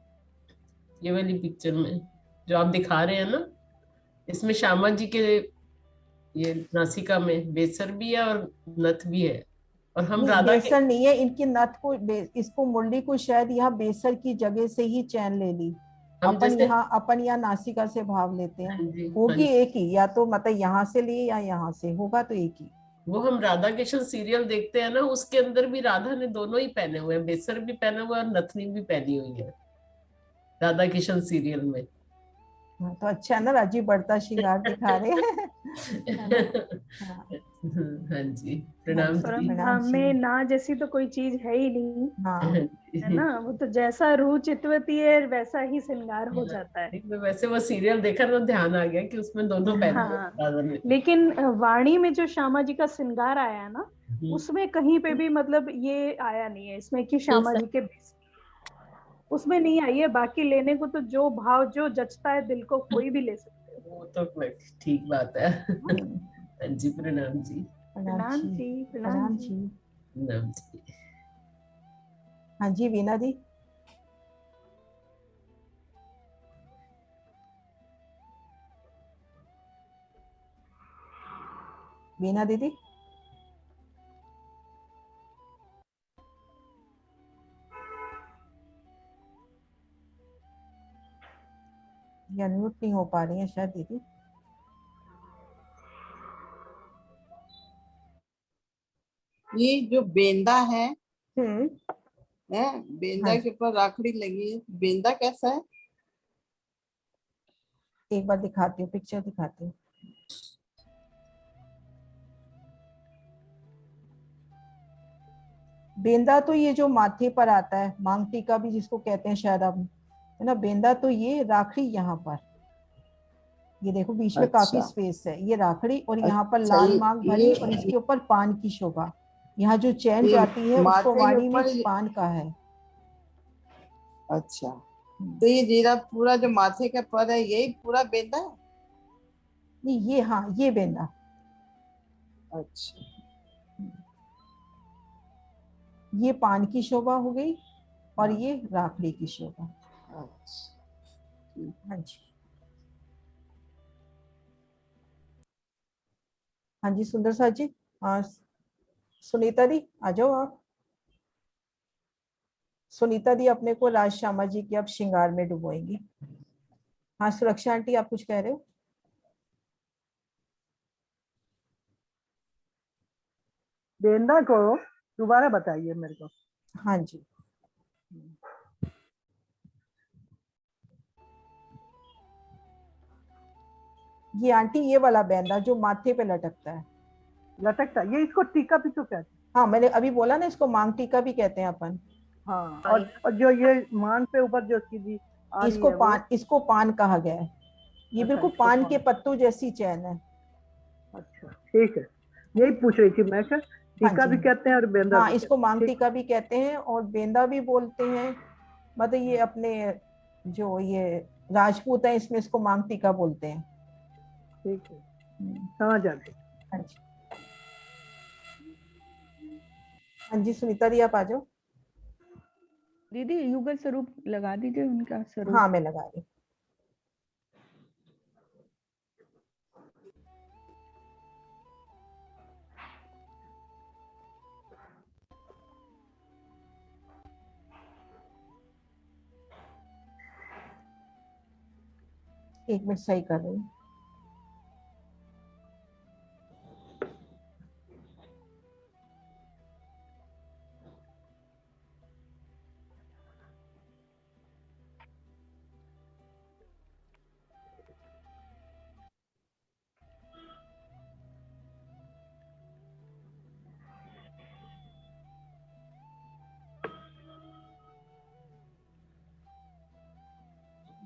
S5: ये वाली पिक्चर में जो आप दिखा रहे हैं ना, इसमें श्यामा जी के ये नासिका में बेसर भी है और नथ भी है, और हम
S2: नहीं,
S5: राधा के
S2: बेसर नहीं है, इनकी नथ को इसको मुरली को शायद यहाँ बेसर की जगह से ही चैन ले ली।
S5: हम जैसे
S2: अपन यहाँ नासिका से भाव लेते हैं।
S5: हाँ जी, हाँ
S2: होगी
S5: जी।
S2: एक ही, या तो मतलब यहाँ से लिए या यहाँ से, होगा तो एक ही।
S5: वो हम राधा कृष्ण सीरियल देखते हैं ना, उसके अंदर भी राधा ने दोनों ही पहने हुए हैं, बेसर भी पहना हुआ है और नथनी भी पहनी हुई है राधा कृष्ण सीरियल में।
S2: हाँ, तो अच्छा है ना, राजीव बढ़ता श्रृंगार दिखा रहे हैं है ना। हाँ,
S5: हाँ जी,
S2: हाँ
S5: प्रणाम
S2: जी,
S5: जी।
S2: प्रणाम
S4: परम
S2: जी।
S4: में ना जैसी तो कोई चीज है ही नहीं,
S2: हाँ
S4: है ना। वो तो जैसा रूह चितवती है वैसा ही श्रृंगार हो जाता है।
S5: मैं वैसे वो सीरियल देखा तो ध्यान आ गया कि उसमें दोनों पहने हुए
S4: हाँ,
S5: राधा ने।
S4: लेकिन वाणी में जो श्यामा जी का श्रृंगार आया है ना, उसमें कहीं पे भी मतलब ये आया नहीं है इसमें कि श्यामा जी के बेस, उसमें नहीं आई है। बाकी लेने को तो जो भाव जो जचता है दिल को कोई भी ले सकते हो।
S5: वो तो ठीक बात है।
S2: हम्म,
S5: हाँ जी, प्रणाम जी।
S2: प्रणाम
S4: प्रणाम
S2: जी।
S4: जी, प्रणाम
S2: प्रणाम
S4: जी।
S2: जी।
S5: प्रणाम जी।
S2: हाँ जी वीना दी। वीना दीदी। ये अनम्यूट नहीं हो पा रही है शायद दीदी।
S6: ये जो बेंदा है
S2: हम्म,
S6: बेंदा
S2: हाँ
S6: के ऊपर राखड़ी लगी है, बेंदा कैसा है?
S2: एक बार दिखाती हूँ, पिक्चर दिखाती हूँ। बेंदा तो ये जो माथे पर आता है, मांग टीका भी जिसको कहते हैं शायद आप, है ना। बेंदा तो ये राखड़ी यहाँ पर, ये देखो बीच में काफी
S6: अच्छा
S2: स्पेस है, ये राखड़ी, और यहाँ पर
S6: अच्छा,
S2: लाल मांग भरी और इसके ऊपर पान की शोभा। यहाँ जो चैन
S6: ये
S2: जाती है उसको
S6: माथे के
S2: वाणी में
S6: ऊपर
S2: पान का है।
S6: अच्छा, तो ये जीरा पूरा जो माथे के पर है यही पूरा बेंदा है?
S2: नहीं ये, हाँ ये बेंदा।
S6: अच्छा
S2: ये पान की शोभा हो गई और
S6: हाँ।
S2: ये राखड़ी की शोभा।
S6: अच्छा
S2: हाँ जी, हाँ जी सुंदर साथ जी। हाँ सुनीता दी आ जाओ आप। सुनीता दी अपने को राज श्यामा जी के अब श्रृंगार में डुबोएंगी। हाँ सुरक्षा आंटी आप कुछ कह रहे हो?
S7: बेंदा को दोबारा बताइए मेरे को।
S2: हाँ जी, ये आंटी ये वाला बेंदा जो माथे पे लटकता है।
S7: लटकता, ये इसको टीका भी तो कहते हैं।
S2: हाँ मैंने अभी बोला ना, इसको मांग टीका भी कहते हैं अपन।
S7: हाँ, और जो ये मान पे ऊपर जो सीधी आ रही
S2: इसको
S7: है वो।
S2: पान, इसको पान कहा गया है। ये
S7: अच्छा,
S2: बिल्कुल
S7: इसको
S2: पान
S7: पान।
S2: के पत्तों जैसी चैन है।
S7: अच्छा ठीक है, यही पूछ रही थी मैं कि
S2: हाँ
S7: टीका
S2: जी,
S7: भी कहते हैं और बेंदा
S2: हाँ
S7: भी
S2: इसको
S7: कहते हैं।
S2: मांग
S7: ठीक,
S2: टीका भी कहते हैं और बेंदा भी बोलते हैं। मतलब ये अपने जो ये राजपूत है इसमें इसको मांग टीका बोलते हैं।
S7: ठीक है, समझ आ गई।
S2: हाँ जी, हाँ जी सुनीता दी आप आ जाओ।
S8: दीदी युगल स्वरूप लगा दीजिए, उनका स्वरूप।
S2: हाँ मैं लगा रही हूँ। एक मिनट सही कर रही हूँ।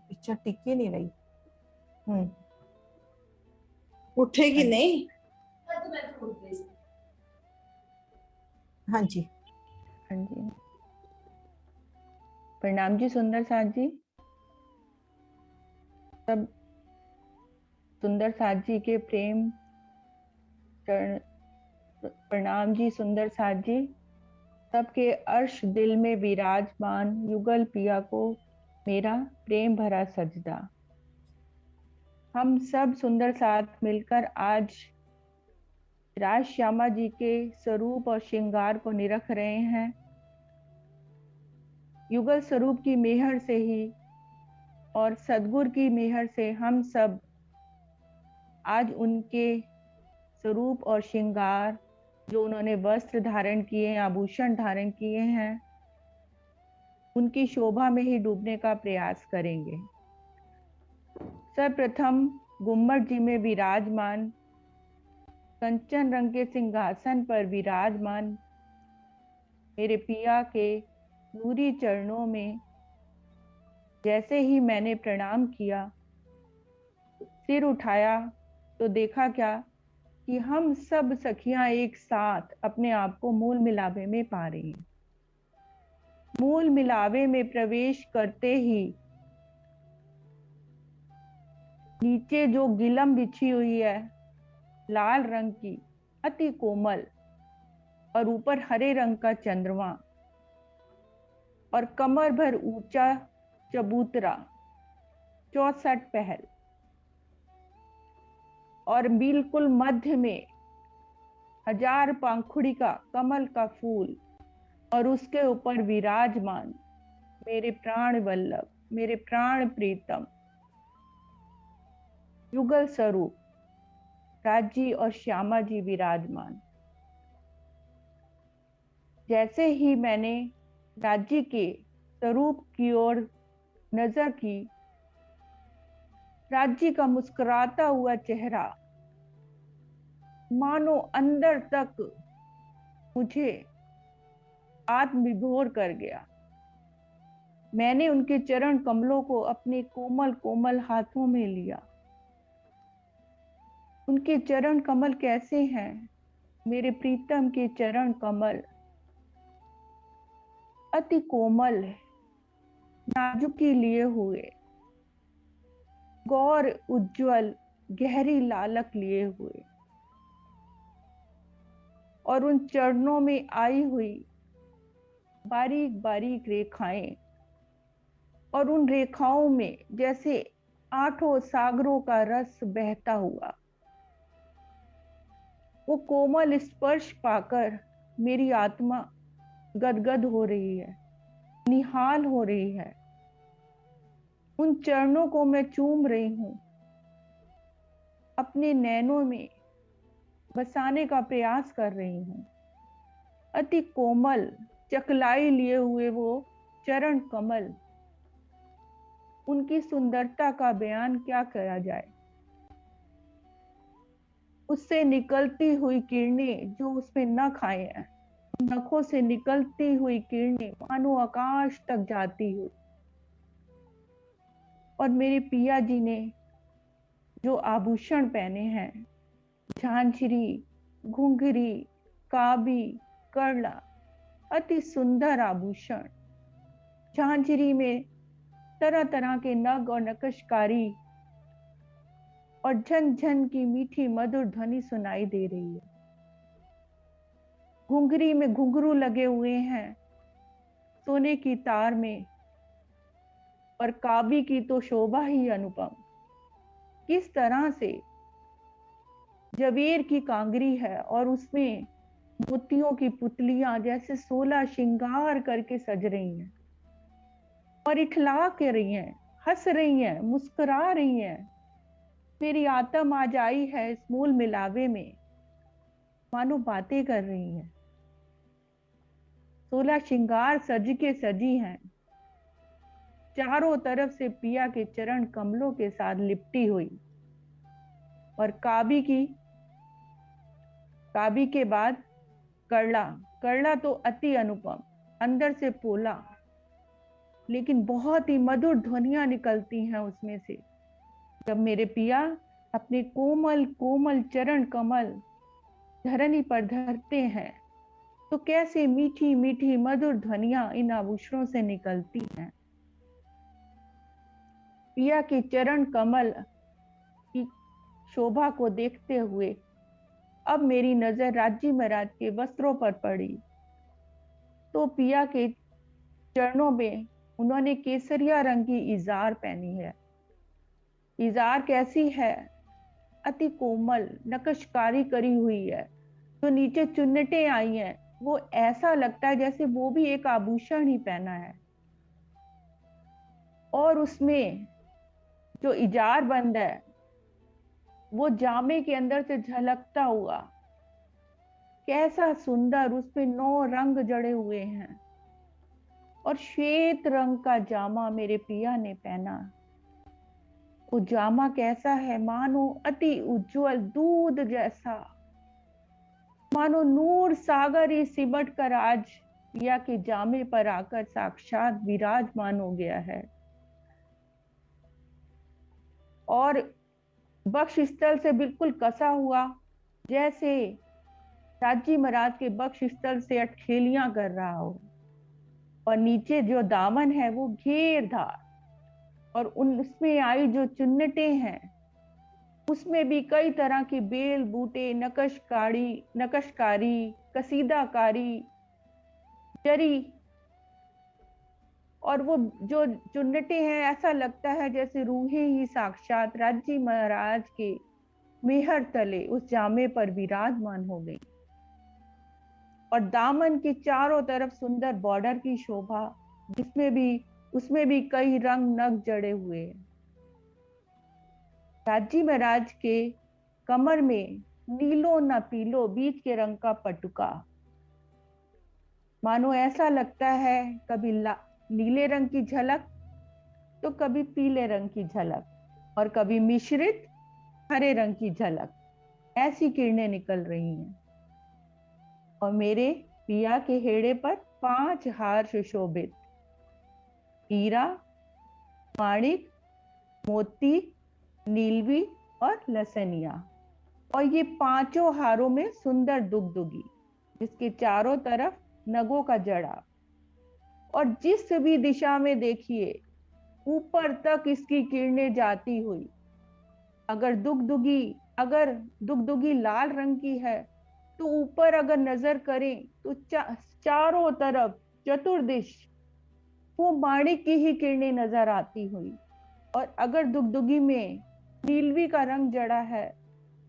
S2: पिक्चर टिक ही नहीं रही।
S6: उठेगी नहीं?
S2: हाँ जी,
S8: हाँ जी, प्रणाम जी सुंदर साथ जी। सब सुंदर साथ जी के प्रेम चरण, प्रणाम जी सुंदर साथ जी। सबके अर्श दिल में विराजमान युगल पिया को मेरा प्रेम भरा सजदा। हम सब सुंदर साथ मिलकर आज राज श्यामा जी के स्वरूप और श्रृंगार को निरख रहे हैं। युगल स्वरूप की मेहर से ही और सद्गुरु की मेहर से हम सब आज उनके स्वरूप और श्रृंगार, जो उन्होंने वस्त्र धारण किए, आभूषण धारण किए हैं, उनकी शोभा में ही डूबने का प्रयास करेंगे। सर्वप्रथम गुम्बद जी में विराजमान, कंचन रंग के सिंहासन पर विराजमान मेरे पिया के नूरी चरणों में जैसे ही मैंने प्रणाम किया, सिर उठाया तो देखा क्या कि हम सब सखियां एक साथ अपने आप को मूल मिलावे में पा रही हैं। मूल मिलावे में प्रवेश करते ही नीचे जो गिलम बिछी हुई है लाल रंग की, अति कोमल, और ऊपर हरे रंग का चंद्रमा, और कमर भर ऊंचा चबूतरा 64 पहल, और बिल्कुल मध्य में 1000 पंखुड़ी का कमल का फूल, और उसके ऊपर विराजमान मेरे प्राण वल्लभ, मेरे प्राण प्रीतम युगल स्वरूप राजी और श्यामा जी विराजमान। जैसे ही मैंने राजी के स्वरूप की ओर नजर की, राजी का मुस्कुराता हुआ चेहरा मानो अंदर तक मुझे आत्मविभोर कर गया। मैंने उनके चरण कमलों को अपने कोमल कोमल हाथों में लिया। उनके चरण कमल कैसे हैं? मेरे प्रीतम के चरण कमल अति कोमल, नाजुकी लिए हुए, गौर उज्जवल गहरी लालक लिए हुए, और उन चरणों में आई हुई बारीक बारीक रेखाएं, और उन रेखाओं में जैसे 8 सागरों का रस बहता हुआ। वो कोमल स्पर्श पाकर मेरी आत्मा गदगद हो रही है, निहाल हो रही है। उन चरणों को मैं चूम रही हूं, अपने नैनों में बसाने का प्रयास कर रही हूं। अति कोमल चकलाई लिए हुए वो चरण कमल, उनकी सुंदरता का बयान क्या किया जाए। उससे निकलती हुई किरणें जो उसमें नख आए हैं, नखों से निकलती हुई किरणें मानो आकाश तक जाती हुई। और मेरे पिया जी ने जो आभूषण पहने हैं, झांझरी, घुंघरी, काबी, करला, अति सुंदर आभूषण। झांझरी में तरह तरह के नग और नक्शकारी और झन झन की मीठी मधुर ध्वनि सुनाई दे रही है। घुंघरी में घुंघरू लगे हुए हैं सोने की तार में, और काबी की तो शोभा ही अनुपम। किस तरह से जवेर की कांगरी है और उसमें मोतियों की पुतलियां जैसे 16 श्रृंगार करके सज रही हैं और इठला के रही हैं, हंस रही हैं, मुस्कुरा रही हैं। मेरी आत्म आज आई है इस मूल मिलावे में, मानो बातें कर रही हैं। 16 श्रृंगार सज के सजी हैं, चारों तरफ से पिया के चरण कमलों के साथ लिपटी हुई। और काबी के बाद करला। करला तो अति अनुपम, अंदर से पोला, लेकिन बहुत ही मधुर ध्वनियां निकलती हैं उसमें से। जब मेरे पिया अपने कोमल कोमल चरण कमल धरनी पर धरते हैं, तो कैसे मीठी मीठी मधुर ध्वनियां इन आभूषणों से निकलती हैं। पिया के चरण कमल की शोभा को देखते हुए अब मेरी नजर राजी महाराज के वस्त्रों पर पड़ी। तो पिया के चरणों में उन्होंने केसरिया रंग की इजार पहनी है। इजार कैसी है? अति कोमल नक्शकारी करी हुई है। जो नीचे चुन्नटें आई हैं, वो ऐसा लगता है जैसे वो भी एक आभूषण ही पहना है। और उसमें जो इजार बंद है, वो जामे के अंदर से झलकता हुआ, कैसा सुंदर, उसमें 9 रंग जड़े हुए हैं। और श्वेत रंग का जामा मेरे पिया ने पहना। वो जामा कैसा है? मानो अति उज्जवल दूध जैसा, मानो नूर सागर ही सिमट कर आज पिया के जामे पर आकर साक्षात विराजमान हो गया है। और बक्ष स्थल से बिल्कुल कसा हुआ, जैसे राजी महाराज के बक्ष स्थल से अटखेलियां कर रहा हो। और नीचे जो दामन है वो घेरदार, और उसमें आई जो चुन्नटें हैं, उसमें भी कई तरह की बेल बूटे, नक्शकारी, कसीदाकारी, जरी। और वो जो चुन्नटें हैं, ऐसा लगता है जैसे रूहें ही साक्षात राजी महाराज के मेहर तले उस जामे पर विराजमान हो गई। और दामन की चारों तरफ सुंदर बॉर्डर की शोभा, उसमें भी कई रंग नग जड़े हुए हैं। राजी महाराज के कमर में नीलो न पीलो बीच के रंग का पटुका, मानो ऐसा लगता है कभी नीले रंग की झलक तो कभी पीले रंग की झलक और कभी मिश्रित हरे रंग की झलक, ऐसी किरणें निकल रही हैं। और मेरे पिया के हेड़े पर 5 हार सुशोभित, हीरा, माणिक, मोती, नीलवी और लसनिया, और ये 5 हारों में सुंदर दुगदुगी जिसके चारों तरफ नगों का जड़ा, और जिस भी दिशा में देखिए ऊपर तक इसकी किरणें जाती हुई। अगर दुगदुगी लाल रंग की है तो ऊपर अगर नजर करें तो चारों तरफ चतुर्दिश वो माणिक की ही किरणें नजर आती हुई। और अगर दुगदुगी में नीलवी का रंग जड़ा है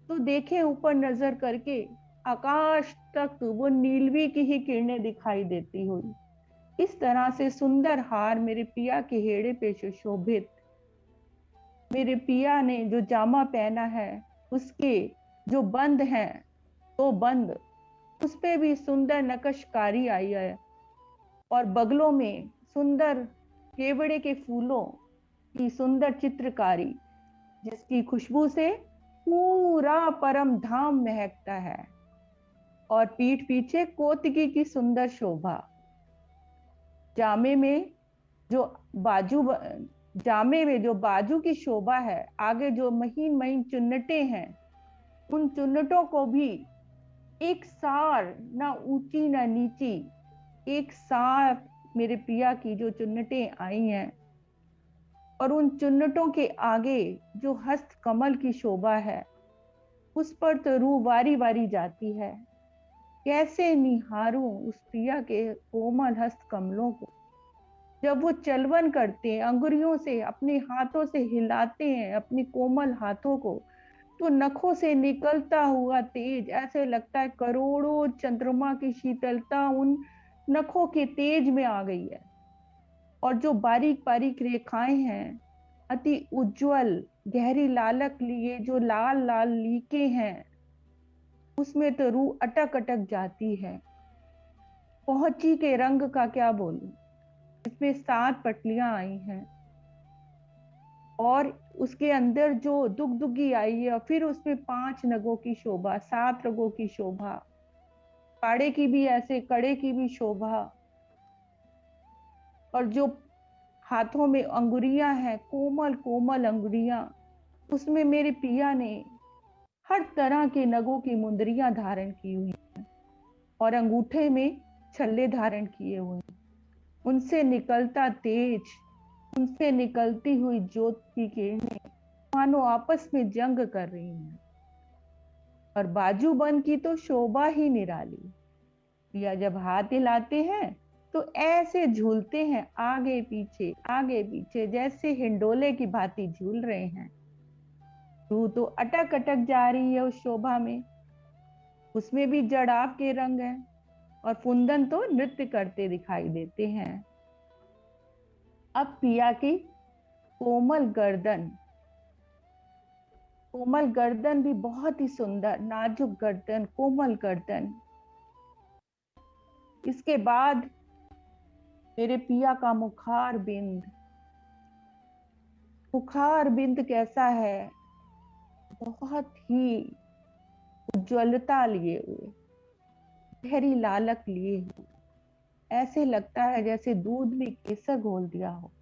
S8: तो देखें ऊपर नजर करके आकाश तक वो नीलवी की ही किरणें दिखाई देती हुई। इस तरह से सुंदर हार मेरे पिया के हेड़े पे सुशोभित। मेरे पिया ने जो जामा पहना है उसके जो बंद हैं तो बंद, उस पे भी सुंदर नक्शकारी आई है, और बगलों में सुंदर केवड़े के फूलों की सुंदर चित्रकारी जिसकी खुशबू से पूरा परम धाम महकता है। और पीठ पीछे कोतकी की सुंदर शोभा। जामे में जो बाजू की शोभा है, आगे जो महीन महीन चुन्नटे हैं, उन चुन्नटों को भी एक सार, ना ऊंची ना नीची, एक सार मेरे पिया की जो चुन्नटें आई हैं। और उन चुन्नटों के आगे जो हस्त कमल की शोभा है, उस पर तो रूह वारी वारी जाती है। कैसे निहारूं उस पिया के कोमल हस्त कमलों को। जब वो चलवन करते हैं, अंगुरियों से अपने हाथों से हिलाते हैं अपने कोमल हाथों को, तो नखों से निकलता हुआ तेज ऐसे लगता है करोड़ों चंद्रमा की शीतलता उन नखों के तेज में आ गई है। और जो बारीक बारीक रेखाएं हैं, अति उज्जवल गहरी लालक लिए जो लाल लाल लीके हैं, उसमें तो रूह अटक अटक जाती है। पहुंची के रंग का क्या बोलूं, इसमें 7 पटलियां आई हैं, और उसके अंदर जो दुगदुगी आई है, और फिर उसमें 5 नगों की शोभा, 7 रगों की शोभा, काड़े की भी ऐसे कड़े की भी शोभा, और जो हाथों में अंगुरियां हैं, कोमल कोमल अंगुरियां, उसमें मेरे पिया ने हर तरह के नगों की मुंदरियां धारण की हुई हैं, और अंगूठे में छल्ले धारण किए हुए हैं। उनसे निकलता तेज, उनसे निकलती हुई ज्योत की किरणें मानो आपस में जंग कर रही हैं। और बाजूबंद की तो शोभा ही निराली। पिया जब हाथ हिलाते हैं तो ऐसे झूलते हैं आगे पीछे जैसे हिंडोले की भांति झूल रहे हैं। तू तो अटक अटक जा रही है उस शोभा में। उसमें भी जड़ाव के रंग हैं, और फुंदन तो नृत्य करते दिखाई देते हैं। अब पिया की कोमल गर्दन भी बहुत ही सुंदर, नाजुक गर्दन, कोमल गर्दन। इसके बाद मेरे पिया का मुखार बिंद कैसा है, बहुत ही उज्ज्वलता लिए हुए, गहरी लालक लिए हुए, ऐसे लगता है जैसे दूध में केसर घोल दिया हो।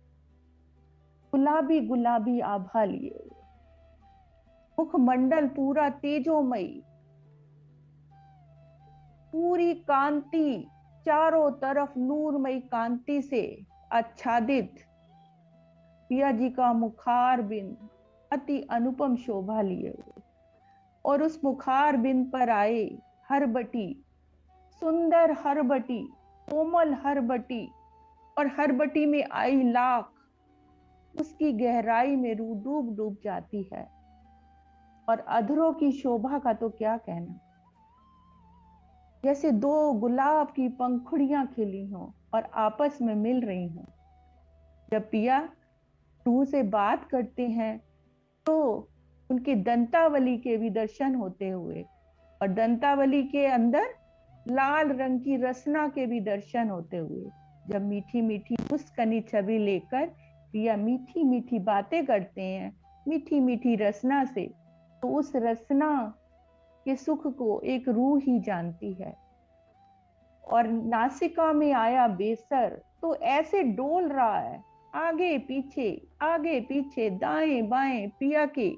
S8: गुलाबी गुलाबी आभा लिए हुए, मुखमंडल पूरा तेजोमयी, पूरी कांति, चारों तरफ नूरमयी कांति से आच्छादित पिया जी का मुखार बिंद अति अनुपम शोभा लिए हुए। और उस मुखार बिंद पर आए हरबटी, सुंदर हरबटी, कोमल हरबटी, और हरबटी में आई लाख, उसकी गहराई में रूह डूब डूब जाती है। और अधरों की शोभा का तो क्या कहना, जैसे 2 गुलाब की पंखुड़ियां खिली हों और आपस में मिल रही हों। जब पिया रूह से बात करते हैं तो उनकी दंतावली के भी दर्शन होते हुए, और दंतावली के अंदर लाल रंग की रसना के भी दर्शन होते हुए, जब मीठी मीठी मुस्कनी छवि लेकर पिया मीठी मीठी बातें करते हैं मीठी मीठी रसना से, तो उस रसना के सुख को एक रूह ही जानती है। और नासिका में आया बेसर तो ऐसे डोल रहा है, आगे पीछे दाएं बाएं पिया के,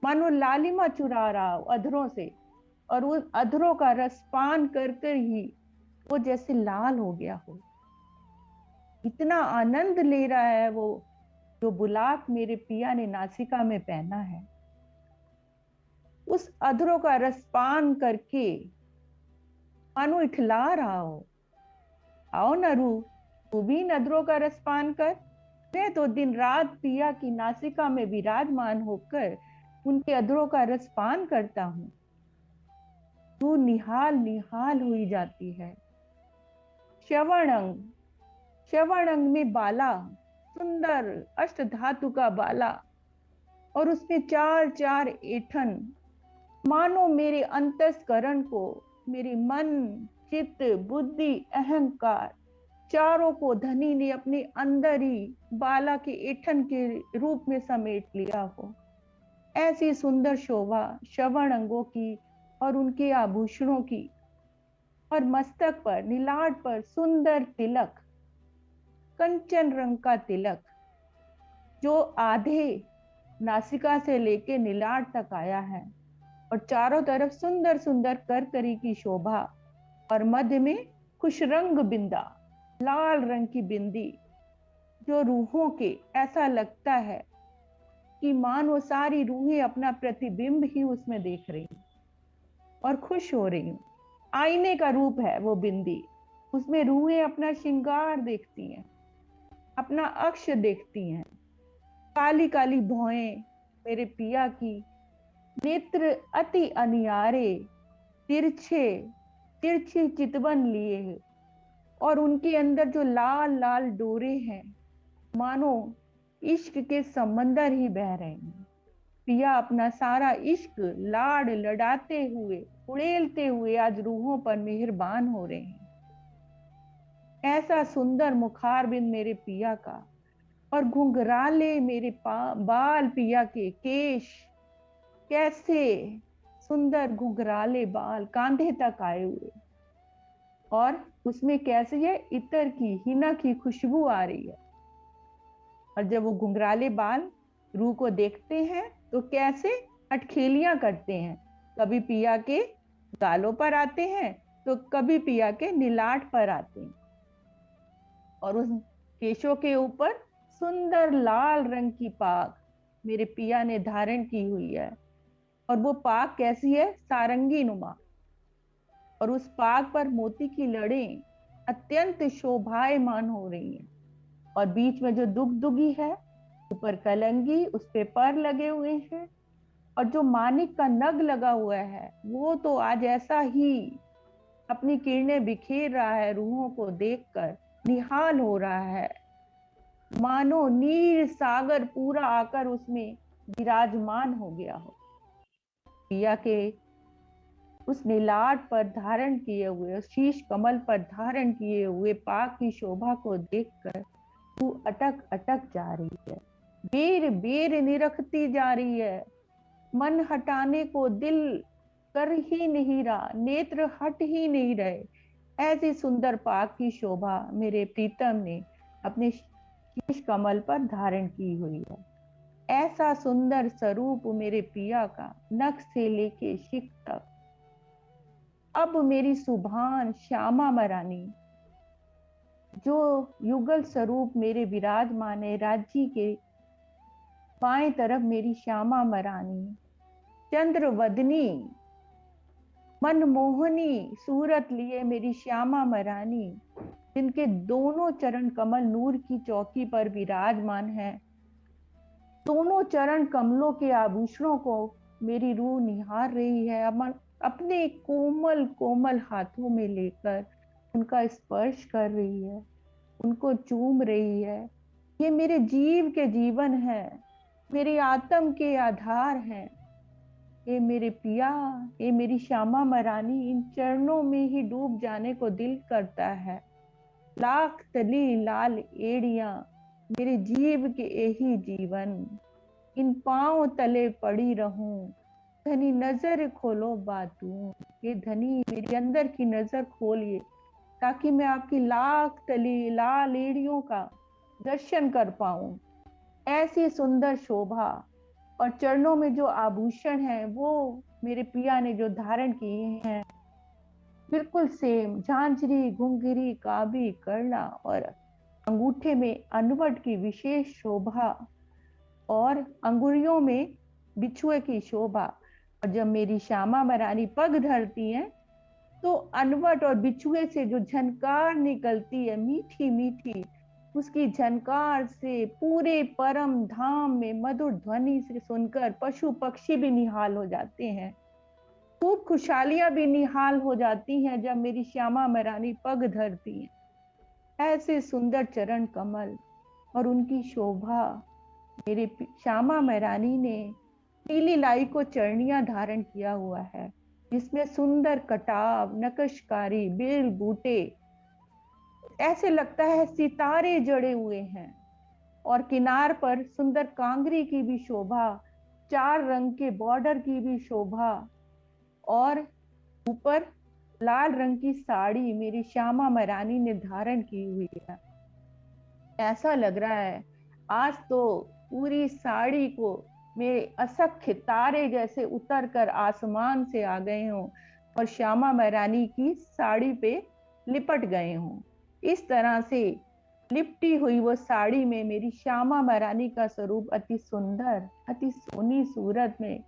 S8: मानो लालिमा चुरा रहा हो अधरों से, और उन अधरों का रसपान कर कर ही वो जैसे लाल हो गया हो। इतना आनंद ले रहा है वो, जो बुलाक मेरे पिया ने नासिका में पहना है, उस अधरों का रसपान करके मानो इठला रहा हो। आओ नरू, तू भी इन अधरों का रसपान कर। मैं तो दिन रात पिया की नासिका में विराजमान होकर उनके अधरों का रसपान करता हूँ। तू निहाल निहाल हुई जाती है। श्रवण अंग में बाला, सुंदर अष्ट धातु का बाला, और उसमें चार चार ऐठन, मानो मेरे अंतस्करण को, मेरे मन चित्त बुद्धि अहंकार चारों को धनी ने अपने अंदर ही बाला के ऐठन के रूप में समेट लिया हो। ऐसी सुंदर शोभा श्रवण अंगों की और उनके आभूषणों की, और मस्तक पर नीलाट पर सुंदर तिलक, कंचन रंग का तिलक जो आधे नासिका से लेके नीलाट तक आया है, और चारों तरफ सुंदर सुंदर करकरी की शोभा, और मध्य में खुश रंग बिंदा, लाल रंग की बिंदी, जो रूहों के ऐसा लगता है कि मानो सारी रूहें अपना प्रतिबिंब ही उसमें देख रही और खुश हो रही। आईने का रूप है वो बिंदी, उसमें रूहें अपना श्रृंगार देखती हैं, अपना अक्ष देखती हैं। काली काली भौएं मेरे पिया की, नेत्र अति अनियारे, तिरछी चितवन लिए, और उनके अंदर जो लाल लाल डोरे हैं, मानो इश्क के समंदर ही बह रहे हैं। पिया अपना सारा इश्क लाड लड़ाते हुए, उड़ेलते हुए आज रूहों पर मेहरबान हो रहे हैं। ऐसा सुंदर मुखारबिंद मेरे पिया का, और घुंघराले मेरे बाल पिया के, केश कैसे सुंदर घुंघराले बाल कांधे तक आए हुए, और उसमें कैसे ये इत्र की, हिना की खुशबू आ रही है। और जब वो घुंघराले बाल रूह को देखते हैं तो कैसे अटखेलियां करते हैं, कभी पिया के गालों पर आते हैं तो कभी पिया के नीलाट पर आते हैं, और उस केशों के ऊपर सुंदर लाल रंग की पाग मेरे पिया ने धारण की हुई है। और वो पाग कैसी है, सारंगी नुमा, और उस पाग पर मोती की लड़ें अत्यंत शोभायमान हो रही हैं, और बीच में जो दुगदुगी है, ऊपर कलंगी, उस पे पर लगे हुए हैं, और जो मानिक का नग लगा हुआ है वो तो आज ऐसा ही अपनी किरणें बिखेर रहा है, रूहों को देखकर निहाल हो रहा है, मानो नीर सागर पूरा आकर उसमें विराजमान हो गया हो। पिया के उस नीलाट पर धारण किए हुए, शीश कमल पर धारण किए हुए पाक की शोभा को देखकर तू अटक अटक जा रही है, बेर बेर निरखती जा रही है, मन हटाने को दिल कर ही नहीं रहा, नेत्र हट ही नहीं रहे। ऐसी सुंदर पाक की शोभा मेरे प्रीतम ने अपने शीश कमल पर धारण की हुई है। ऐसा सुंदर स्वरूप मेरे पिया का, नख से लेके शिख तक। अब मेरी सुभान श्यामा मरानी, जो युगल स्वरूप मेरे विराजमान है, राज्य के बाएं तरफ मेरी श्यामा मरानी, चंद्रवदनी मनमोहनी सूरत लिए मेरी श्यामा मरानी, जिनके दोनों चरण कमल नूर की चौकी पर विराजमान है। दोनों चरण कमलों के आभूषणों को मेरी रूह निहार रही है, अपने कोमल कोमल हाथों में लेकर उनका स्पर्श कर रही है, उनको चूम रही है। ये मेरे जीव के जीवन है, मेरे आत्म के आधार हैं, ए मेरे पिया, ए मेरी श्यामा महारानी, इन चरणों में ही डूब जाने को दिल करता है। लाख तली लाल एड़ियां मेरे जीव के यही जीवन, इन पांव तले पड़ी रहूं, धनी नजर खोलो बातू। ये धनी मेरी अंदर की नजर खोलिए ताकि मैं आपकी लाख तली लाल एड़ियों का दर्शन कर पाऊं। ऐसी सुंदर शोभा और चरणों में जो आभूषण है वो मेरे पिया ने जो धारण किए हैं, बिल्कुल सेम झांझरी, घुंघरी, काबी, करला और अंगूठे में अनवट की विशेष शोभा और अंगुरियों में बिछुए की शोभा। और जब मेरी श्यामा महारानी पग धरती हैं तो अनवट और बिछुए से जो झनकार निकलती है मीठी मीठी, उसकी झनकार से पूरे परम धाम में मधुर ध्वनि से सुनकर पशु पक्षी भी निहाल हो जाते हैं। खूब खुशहालियां भी निहाल हो जाती हैं जब मेरी श्यामा महारानी पग धरती हैं। ऐसे सुंदर चरण कमल और उनकी शोभा। मेरे श्यामा महारानी ने पीली लाई को चरणियां धारण किया हुआ है, जिसमें सुंदर कटाव, नक्शकारी, बेल बूटे, ऐसे लगता है सितारे जड़े हुए हैं। और किनार पर सुंदर कांगरी की भी शोभा, 4 रंग के बॉर्डर की भी शोभा और ऊपर लाल रंग की साड़ी मेरी श्यामा महारानी ने धारण की हुई है। ऐसा लग रहा है आज तो पूरी साड़ी को मेरे असंख्य तारे जैसे उतर कर आसमान से आ गए हों और श्यामा महारानी की साड़ी पे लिपट गए हों। इस तरह से लिपटी हुई वो साड़ी में मेरी श्यामा महारानी का स्वरूप अति सुंदर, अति सोनी सूरत में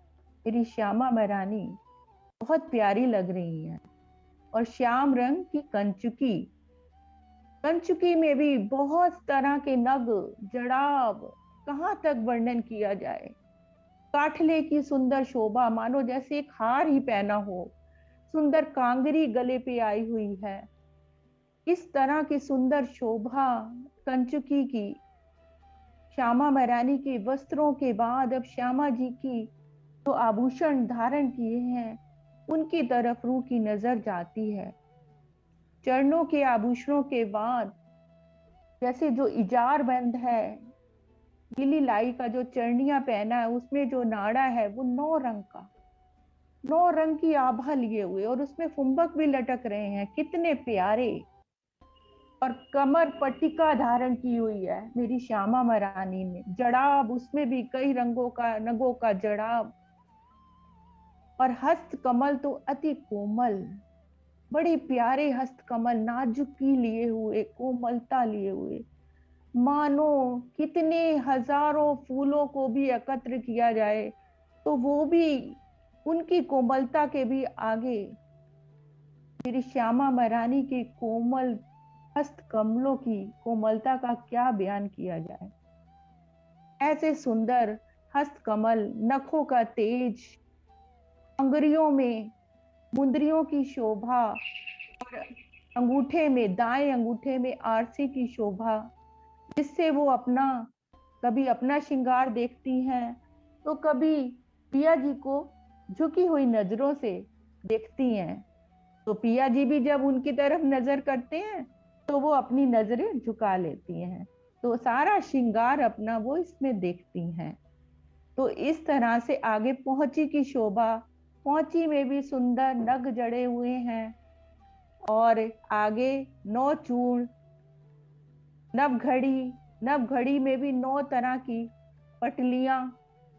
S8: मेरी श्यामा महारानी बहुत प्यारी लग रही है। और श्याम रंग की कंचुकी, कंचुकी में भी बहुत तरह के नग, जड़ाव, कहाँ तक वर्णन किया जाए। काठले की सुंदर शोभा, मानो जैसे एक हार ही पहना हो। सुंदर कांगरी गले पे आई हुई है। इस तरह की सुंदर शोभा कंचुकी की श्यामा महारानी के वस्त्रों के बाद अब श्यामा जी की जो आभूषण धारण किए हैं उनकी तरफ रूह की नजर जाती है। चरणों के आभूषणों के बाद जैसे जो इजार बंद है, नीली लाई का जो चरणियां पहना है, उसमें जो नाड़ा है वो 9 रंग का, 9 रंग की आभा लिए हुए और उसमें फुंबक भी लटक रहे हैं, कितने प्यारे। और कमर पट्टिका धारण की हुई है मेरी श्यामा महारानी ने, जड़ाब उसमें भी कई रंगों का, नगों का जड़ाब। और हस्त कमल तो अति कोमल, बड़े प्यारे हस्त कमल, नाजुकी लिए हुए, कोमलता लिए हुए, मानो कितने हजारों फूलों को भी एकत्र किया जाए तो वो भी उनकी कोमलता के भी आगे मेरी श्यामा महारानी के कोमल हस्त कमलों की कोमलता का क्या बयान किया जाए। ऐसे सुंदर हस्त कमल, नखों का तेज, अंगुरियों में मुंदरियों की शोभा और अंगूठे में, दाएं अंगूठे में आरसी की शोभा, जिससे वो अपना कभी अपना श्रृंगार देखती हैं तो कभी पिया जी को झुकी हुई नजरों से देखती हैं। तो पिया जी भी जब उनकी तरफ नजर करते हैं तो वो अपनी नजरें झुका लेती हैं। तो सारा श्रृंगार अपना वो इसमें देखती हैं। तो इस तरह से आगे पहुंची की शोभा, पहुंची में भी सुंदर नग जड़े हुए हैं और आगे 9 चूर्ण, नवघड़ी, नवघड़ी में भी 9 तरह की पटलियां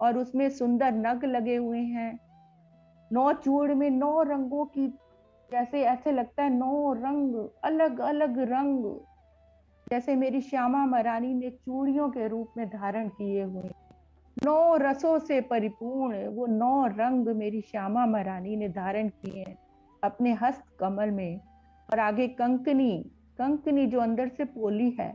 S8: और उसमें सुंदर नग लगे हुए हैं। 9 चूर्ण में 9 रंगों की, जैसे ऐसे लगता है 9 रंग, अलग अलग रंग, जैसे मेरी श्यामा महारानी ने चूड़ियों के रूप में धारण किए हुए। 9 रसों से परिपूर्ण वो 9 रंग मेरी श्यामा महारानी ने धारण किए हैं अपने हस्त कमल में। और आगे कंकनी, कंकनी जो अंदर से पोली है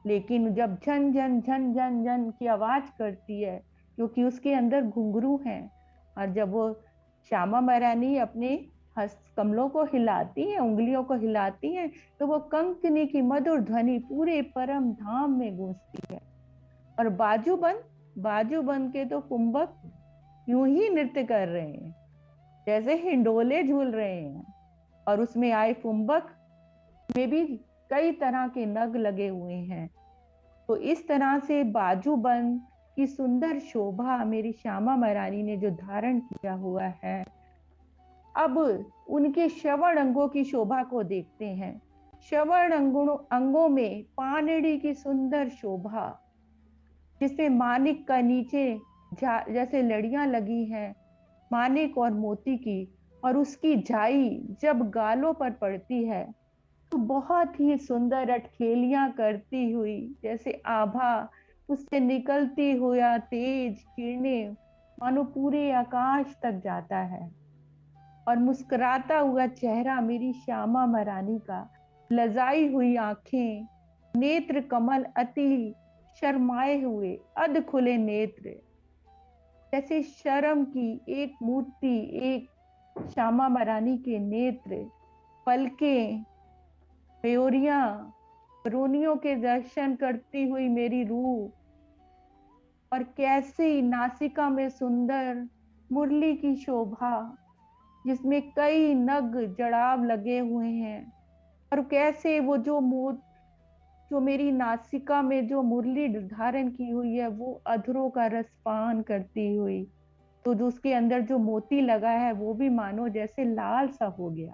S8: लेकिन जब झन झन झन झन झन की आवाज करती है क्योंकि उसके अंदर घुंघरू हैं। और जब वो श्यामा महारानी अपने हस्त कमलों को हिलाती हैं, उंगलियों को हिलाती हैं, तो वो कंकनी की मधुर ध्वनि पूरे परम धाम में गूंजती है। और बाजूबंद, बाजूबंद के तो कुंभक यूं ही नृत्य कर रहे हैं, जैसे हिंडोले झूल रहे हैं। और उसमें आए कुंभक में भी कई तरह के नग लगे हुए हैं। तो इस तरह से बाजूबंद की सुंदर शोभा मेरी श्यामा महारानी ने जो धारण किया हुआ है। अब उनके श्रवण अंगों की शोभा को देखते हैं। श्रवण अंगों में पानड़ी की सुंदर शोभा, जिसमें मानिक का नीचे जैसे लड़ियां लगी हैं, मानिक और मोती की, और उसकी झाई जब गालों पर पड़ती है तो बहुत ही सुंदर अटखेलियां करती हुई, जैसे आभा उससे निकलती हुआ तेज किरणें मानो पूरे आकाश तक जाता है। और मुस्कुराता हुआ चेहरा मेरी श्यामा महारानी का, लजाई हुई आंखें, नेत्र कमल अति शर्माए हुए अध खुले नेत्र, जैसे शर्म की एक मूर्ति, एक श्यामा महारानी के नेत्र, पलकें, प्योरियां, रोनियों के दर्शन करती हुई मेरी रूह, और कैसे नासिका में सुंदर मुरली की शोभा, जिसमें कई नग जड़ाव लगे हुए हैं। और कैसे वो जो मेरी नासिका में जो मुरली धारण की हुई है, वो अधरों का रसपान करती हुई, तो जो उसके अंदर जो मोती लगा है वो भी मानो जैसे लाल सा हो गया,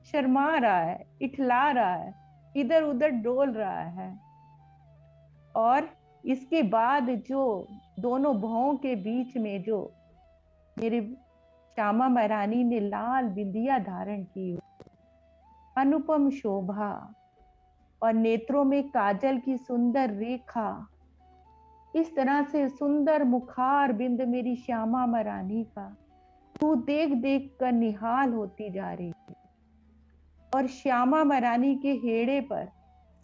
S8: शर्मा रहा है, इठला रहा है, इधर उधर डोल रहा है। और इसके बाद जो दोनों भौं के बीच में जो मेरे श्यामा महारानी ने लाल बिंदिया धारण की, अनुपम शोभा, और नेत्रों में काजल की सुंदर रेखा, इस तरह से सुंदर मुखार बिंद मेरी श्यामा महारानी का तू देख देख कर निहाल होती जा रही है। और श्यामा महारानी के हेड़े पर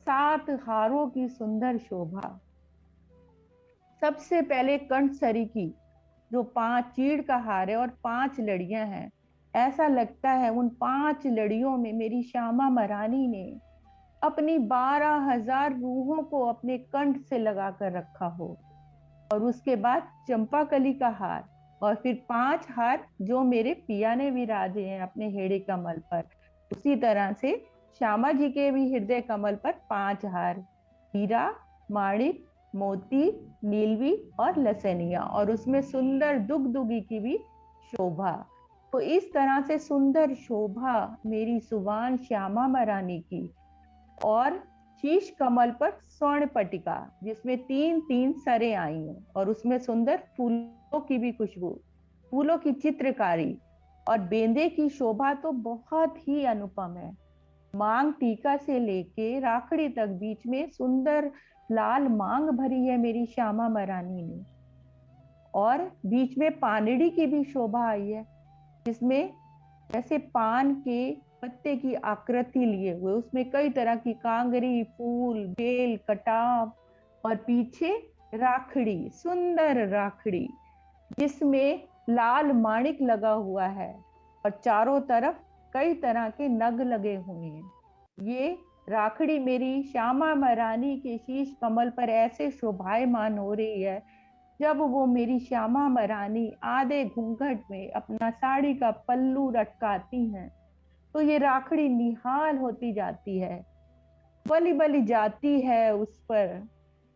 S8: 7 हारों की सुंदर शोभा। सबसे पहले कंठसरी की जो 5 चीड़ का हार है और 5 लड़ियां हैं, ऐसा लगता है उन 5 लड़ियों में मेरी श्यामा महारानी ने अपनी 12,000 रूहों को अपने कंठ से लगा कर रखा हो। और उसके बाद चंपाकली का हार, और फिर 5 हार जो मेरे पिया ने विराजे हैं अपने हेड़े कमल पर। उसी तरह से श्यामा जी के भी हृदय कमल पर 5 हार, हीरा, माणिक, मोती, नीलवी और लसनिया, और उसमें सुंदर दुगदुगी की भी शोभा। तो इस तरह से सुंदर शोभा मेरी सुवान श्यामा महारानी की। और शीश कमल पर स्वर्ण पटिका, जिसमें 3-3 सरें आई हैं, और उसमें सुंदर फूलों की भी खुशबू, फूलों की चित्रकारी, और बेंदे की शोभा तो बहुत ही अनुपम है। मांग टीका से लेके राखड़ी तक बीच में सुंदर लाल मांग भरी है मेरी श्यामा महारानी ने। और बीच में पानड़ी की भी शोभा आई है, जिसमें जैसे पान के पत्ते की आकृति लिए हुए, उसमें कई तरह की कांगरी, फूल, बेल, कटाव, और पीछे राखड़ी, सुंदर राखड़ी जिसमें लाल माणिक लगा हुआ है, और चारों तरफ कई तरह के नग लगे हुए हैं। ये राखड़ी मेरी श्यामा महारानी के शीश कमल पर ऐसे शोभायमान हो रही है, जब वो मेरी श्यामा महारानी आधे घूंघट में अपना साड़ी का पल्लू लटकाती हैं, तो ये राखड़ी निहाल होती जाती है, बली बली जाती है उस पर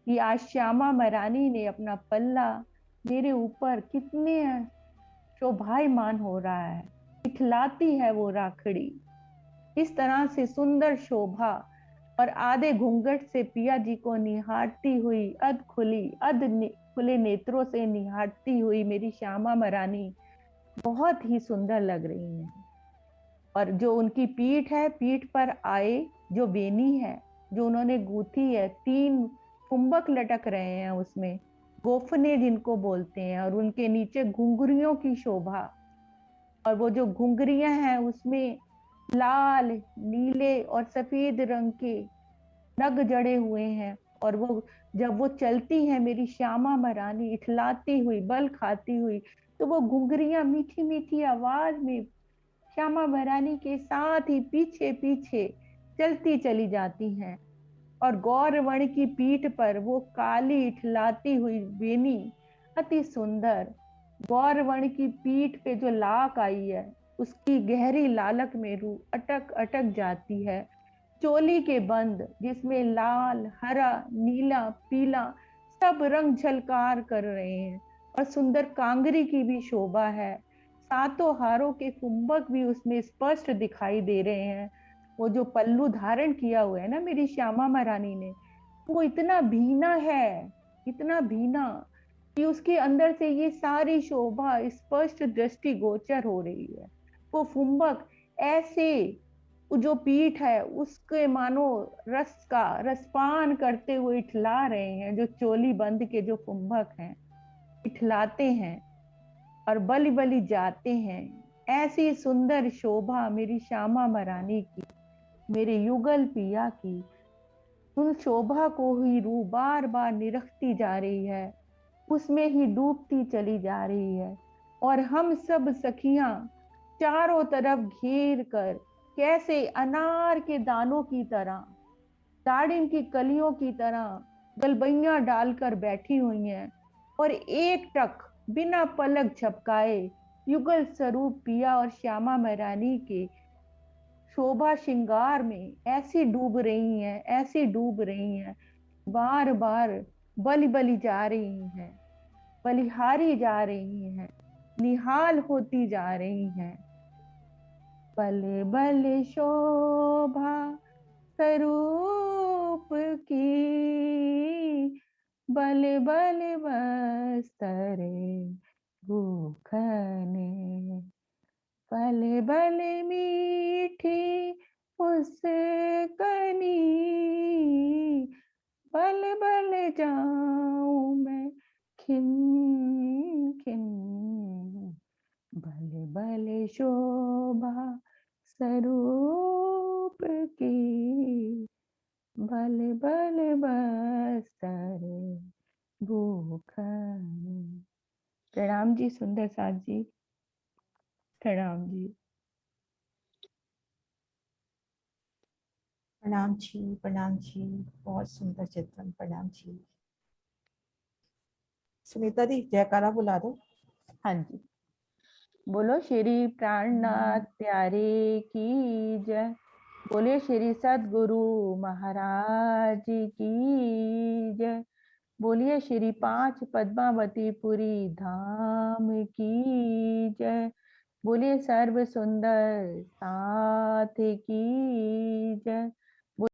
S8: कि आज श्यामा महारानी ने अपना पल्ला मेरे ऊपर कितने शोभायमान हो रहा है, दिखलाती है वो राखड़ी। इस तरह से सुंदर शोभा, और आधे घूंघट से पिया जी को निहारती हुई, अध खुले नेत्रों से निहारती हुई मेरी श्यामा महारानी बहुत ही सुंदर लग रही हैं। और जो उनकी पीठ है, पीठ पर आए जो बेनी है जो उन्होंने गूंथी है, 3 कुंभक लटक रहे हैं उसमें, गोफने जिनको बोलते हैं, और उनके नीचे घुंघरियों की शोभा। और वो जो घुंघरियां हैं उसमें लाल, नीले और सफेद रंग के नग जड़े हुए हैं, और वो जब वो चलती हैं मेरी श्यामा महारानी इठलाती हुई, बल खाती हुई, तो वो घुंघरियां मीठी मीठी आवाज में श्यामा महारानी के साथ ही पीछे पीछे चलती चली जाती हैं। और गौरवर्ण की पीठ पर वो काली इठलाती हुई बेनी अति सुंदर, गौरवर्ण की पीठ पे जो लाक आई है, उसकी गहरी लालक में रूह अटक अटक जाती है। चोली के बंद जिसमें लाल, हरा, नीला, पीला सब रंग झलकार कर रहे हैं, और सुंदर कांगरी की भी शोभा है। सातों हारों के कुंभक भी उसमें स्पष्ट दिखाई दे रहे हैं। वो जो पल्लू धारण किया हुआ है ना मेरी श्यामा महारानी ने, वो इतना भीना है, इतना भीना कि उसके अंदर से ये सारी शोभा स्पष्ट दृष्टि गोचर हो रही है। वो कुंभक ऐसे, जो पीठ है उसके मानो रस का रसपान करते हुए इठला रहे हैं। जो चोली बंद के जो कुंभक हैं इठलाते हैं और बलि बलि जाते हैं। ऐसी सुंदर शोभा मेरी श्यामा महारानी की, मेरे युगल पिया की, उन शोभा को ही रूह बार बार निरखती जा रही है, उसमें ही डूबती चली जा रही है। और हम सब सखियां चारों तरफ घेर कर कैसे अनार के दानों की तरह, दाड़िम की कलियों की तरह गलबैया डालकर बैठी हुई हैं, और एक टक बिना पलक झपकाए युगल स्वरूप पिया और श्यामा महारानी के शोभा श्रृंगार में ऐसी डूब रही हैं, ऐसी डूब रही हैं, बार बार बलि बलि जा रही हैं, बलिहारी जा रही हैं, निहाल होती जा रही हैं। बले बले शोभा स्वरूप की, बले बले बस्तरे भूखने, बले बले मीठी मुस्कनी, बल बल जाऊं मैं खिन खिन, भले भले शोभा स्वरूप की, भले भले बस्तरे भूखनी। प्रणाम जी सुंदर साथ जी, प्रणाम जी।
S2: प्रणाम जी, प्रणाम जी, बहुत सुंदर चित्रण, प्रणाम जी। सुनीता दी जयकारा बुला दो।
S8: हाँ जी, बोलो श्री प्राणनाथ प्यारे की जय, बोले श्री सदगुरु महाराज की जय, बोलिए श्री पांच पद्मावतीपुरी धाम की जय, बोलिए सर्व सुंदर साथ की जय,